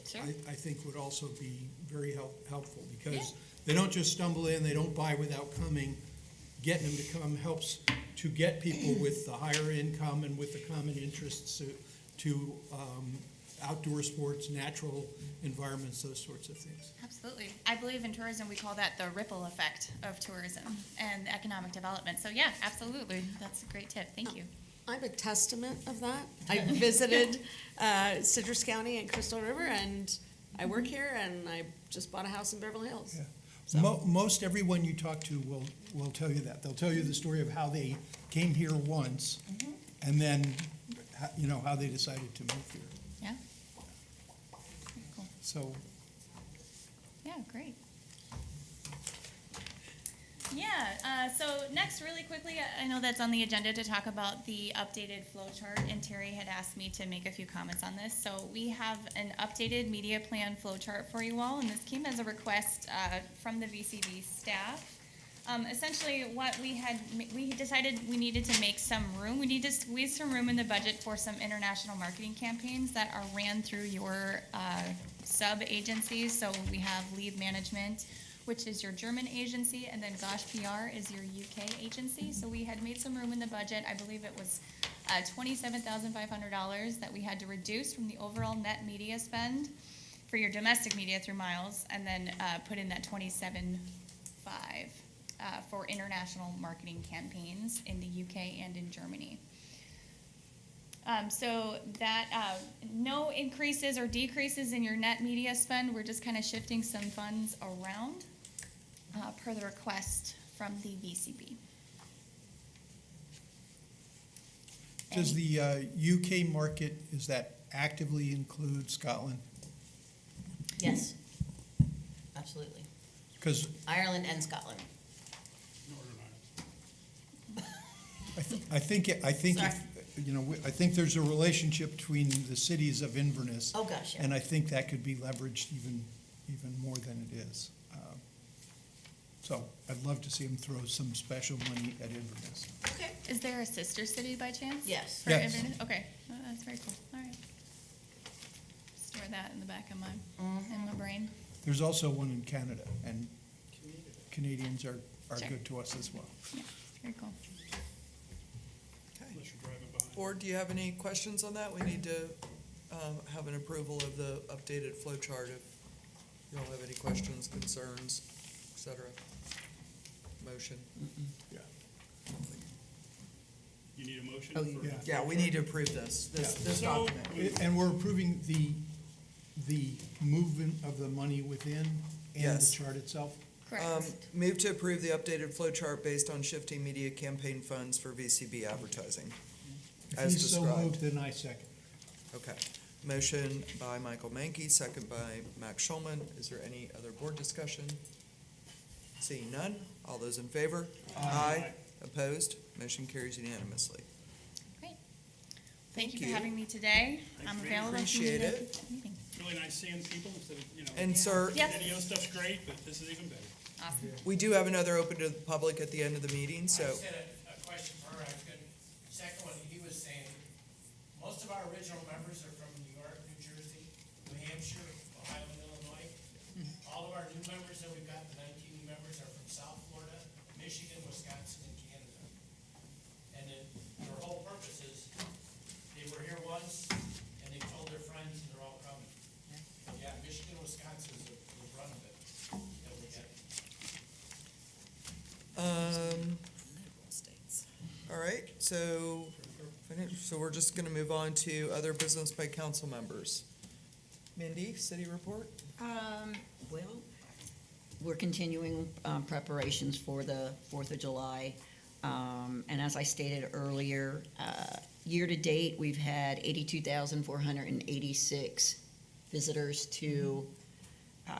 Sure. I think would also be very helpful, because Yeah. they don't just stumble in, they don't buy without coming. Getting them to come helps to get people with the higher income and with the common interests to outdoor sports, natural environments, those sorts of things. Absolutely. I believe in tourism, we call that the ripple effect of tourism and economic development. So yeah, absolutely. That's a great tip. Thank you. I'm a testament of that. I visited Citrus County and Crystal River, and I work here, and I just bought a house in Beverly Hills. Yeah. So- Most everyone you talk to will tell you that. They'll tell you the story of how they came here once, and then, how they decided to move here. Yeah. Cool. So, Yeah, great. Yeah, so next, really quickly, I know that's on the agenda to talk about the updated flow chart, and Terry had asked me to make a few comments on this. So we have an updated media plan flow chart for you all, and this came as a request from the VCB staff. Essentially, what we decided we needed to make some room. We need to squeeze some room in the budget for some international marketing campaigns that are ran through your sub-agencies. So we have Lead Management, which is your German agency, and then Gosh PR is your UK agency. So we had made some room in the budget. I believe it was $27,500 that we had to reduce from the overall net media spend for your domestic media through Miles, and then put in that $27,500 for international marketing campaigns in the UK and in Germany. So that no increases or decreases in your net media spend. We're just kind of shifting some funds around per the request from the VCB. does the UK market, does that actively include Scotland? Yes, absolutely. Because Ireland and Scotland. I think, Sorry. I think there's a relationship between the cities of Inverness. Oh, gosh, yeah. And I think that could be leveraged even more than it is. So I'd love to see them throw some special money at Inverness. Okay. Is there a sister city by chance? Yes. For Yes. Inverness? Okay, that's very cool. All right. Store that in the back of in my brain. There's also one in Canada, and Canadians are Sure. good to us as well. Yeah, very cool. Unless you're driving behind. Board, do you have any questions on that? We need to have an approval of the updated flow chart if you all have any questions, concerns, et cetera. Motion. Yeah. You need a motion? Oh, for- yeah, we need to approve this So- document. And we're approving the movement of the money within and Yes. the chart itself? Move to approve the updated flow chart based on shifting media campaign funds for VCB advertising, as If you so described. moved, then I second. Okay. Motion by Michael Mankey, second by Max Schulman. Is there any other board discussion? Seeing none, all those in favor? Aye. Opposed? Motion carries unanimously. Thank you for you. having me today. I'm available if you Appreciate need it. a meeting. Really nice seeing people instead of, And sir, Yes. video stuff's great, but this is even better. Awesome. we do have another open to the public at the end of the meeting, so. I just had a question for her. I was going to second what he was saying. Most of our original members are from New York, New Jersey, New Hampshire, Ohio, and Illinois. All of our new members that we've got, the 19 new members, are from South Florida, Michigan, Wisconsin, and Canada. And then their whole purpose is they were here once and they told their friends and they're all coming. Yeah, Michigan, Wisconsin is the brunt of it that we get. All right, so we're just gonna move on to other business by council members. Mindy, city report? Well, we're continuing preparations for the 4th of July. And as I stated earlier, year-to-date, we've had 82,486 visitors to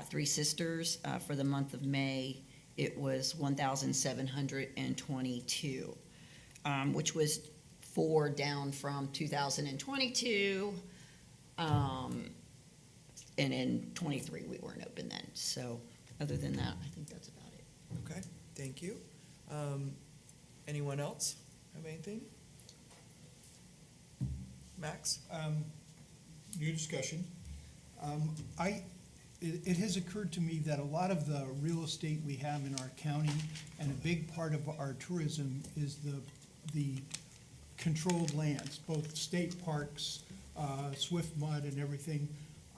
Three Sisters. For the month of May, it was 1,722, which was 4 down from 2022. And in 23, we weren't open then. So other than that, I think that's about it. Okay, thank you. Anyone else have anything? Max? New discussion. It has occurred to me that a lot of the real estate we have in our county and a big part of our tourism is the controlled lands, both state parks, Swift Mud and everything.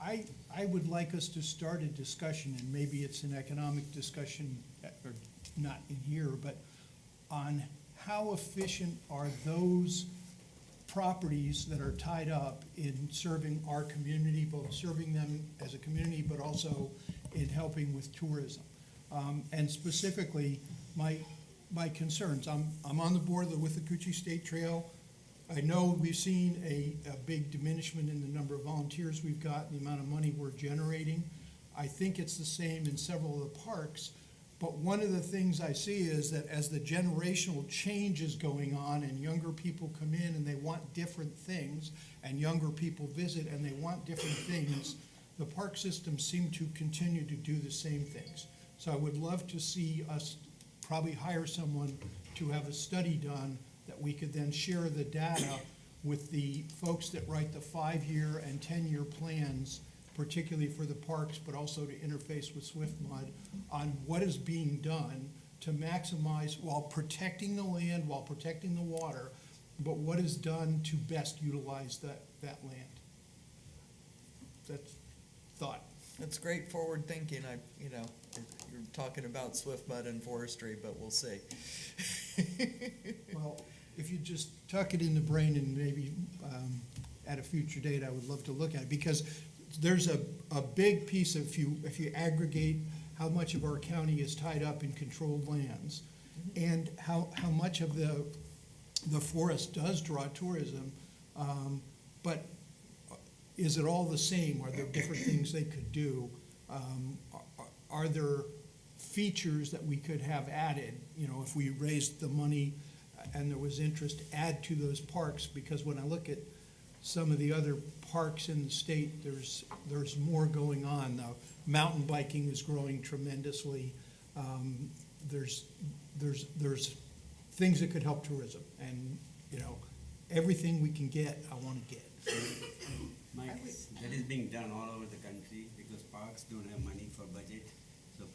I would like us to start a discussion, and maybe it's an economic discussion, or not in here, but on how efficient are those properties that are tied up in serving our community, both serving them as a community, but also in helping with tourism. And specifically, my concerns, I'm on the board with the Coochie State Trail. I know we've seen a big diminishment in the number of volunteers we've got, the amount of money we're generating. I think it's the same in several of the parks. But one of the things I see is that as the generational change is going on and younger people come in and they want different things, and younger people visit and they want different things, the park systems seem to continue to do the same things. So I would love to see us probably hire someone to have a study done that we could then share the data with the folks that write the 5-year and 10-year plans, particularly for the parks, but also to interface with Swift Mud, on what is being done to maximize, while protecting the land, while protecting the water, but what is done to best utilize that land. That's thought. That's great forward thinking. You're talking about Swift Mud and forestry, but we'll see. Well, if you just tuck it in the brain and maybe at a future date, I would love to look at it, because there's a big piece of, if you aggregate how much of our county is tied up in controlled lands and how much of the forest does draw tourism, but is it all the same? Are there different things they could do? Are there features that we could have added, if we raised the money and there was interest, add to those parks? Because when I look at some of the other parks in the state, there's more going on. The mountain biking is growing tremendously. There's things that could help tourism, and everything we can get, I want to get. Mike, that is being done all over the country because parks don't have money for budget. So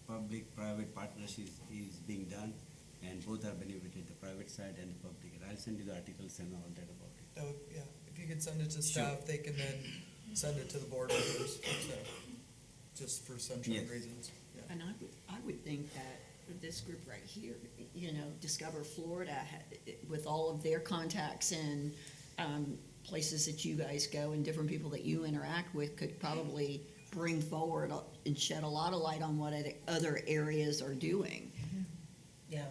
public-private partnership is being done, and both are benefited, the private side and the public. I'll send you the articles and all that about it. Oh, yeah, if you could send it to staff, they can then send it to the board members, so, just for sunshine reasons. Yeah. And I would think that this group right here, Discover Florida, with all of their contacts and places that you guys go and different people that you interact with, could probably bring forward and shed a lot of light on what other areas are doing. Yeah.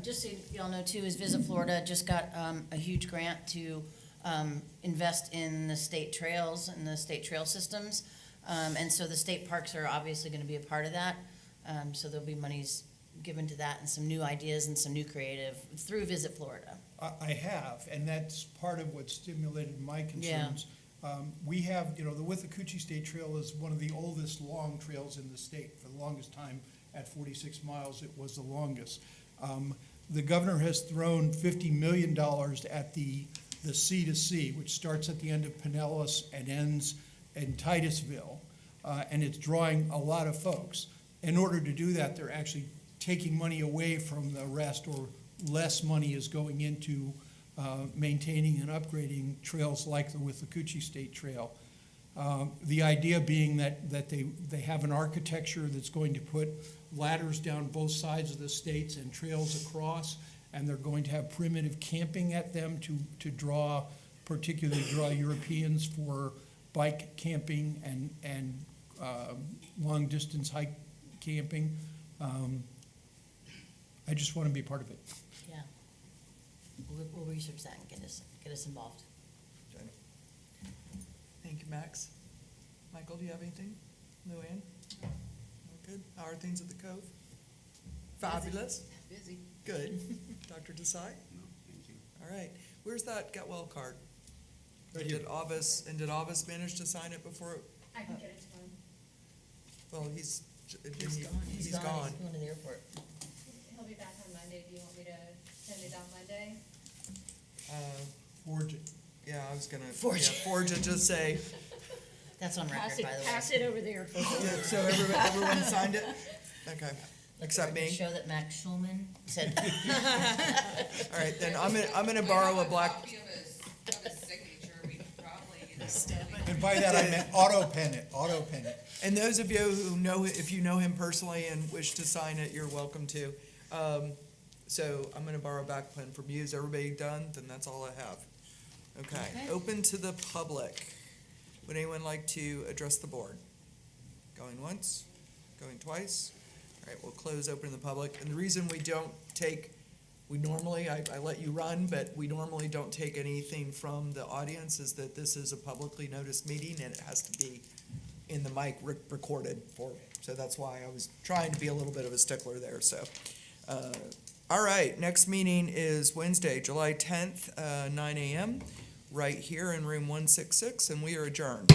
Just so y'all know too, is Visit Florida just got a huge grant to invest in the state trails and the state trail systems. And so the state parks are obviously going to be a part of that. So there'll be monies given to that and some new ideas and some new creative through Visit Florida. I have, and that's part of what stimulated my concerns. We have, the Withlacoochee State Trail is one of the oldest long trails in the state. For the longest time, at 46 miles, it was the longest. The governor has thrown $50 million at the C2C, which starts at the end of Pinellas and ends in Titusville, and it's drawing a lot of folks. In order to do that, they're actually taking money away from the rest, or less money is going into maintaining and upgrading trails like the Withlacoochee State Trail. The idea being that they have an architecture that's going to put ladders down both sides of the states and trails across, and they're going to have primitive camping at them to particularly draw Europeans for bike camping and long distance hike camping. I just want to be part of it. Yeah. We'll research that and get us involved. Thank you, Max. Michael, do you have anything? Luann? No. Good. How are things at the Cove? Fabulous. Busy. Good. Dr. Desai? No, thank you. All right. Where's that Get Well card? Right Did Avis manage to sign it before? I can get it to him. Well, he's He's gone. gone. He's going to the airport. He'll be back on Monday. Do you want me to send it out Monday? Forge it. Yeah, I was gonna. Forge. Yeah, forge and just say. That's on record, by the way. Pass it over there. Yeah, so everyone signed it? Okay, except me. Show that Max Schulman said. All right, then I'm gonna borrow a black. Copy of his signature, we could probably. And by that I meant auto pen it. And those of you who know, if you know him personally and wish to sign it, you're welcome to. So I'm gonna borrow a back pen from you. Is everybody done? Then that's all I have. Okay, open to the public. Would anyone like to address the board? Going once, going twice? All right, we'll close open to the public. And the reason we don't take, I let you run, but we normally don't take anything from the audience is that this is a publicly noticed meeting and it has to be in the mic recorded for, so that's why I was trying to be a little bit of a stickler there, so. All right, next meeting is Wednesday, July 10th, 9 a.m., right here in room 166, and we are adjourned.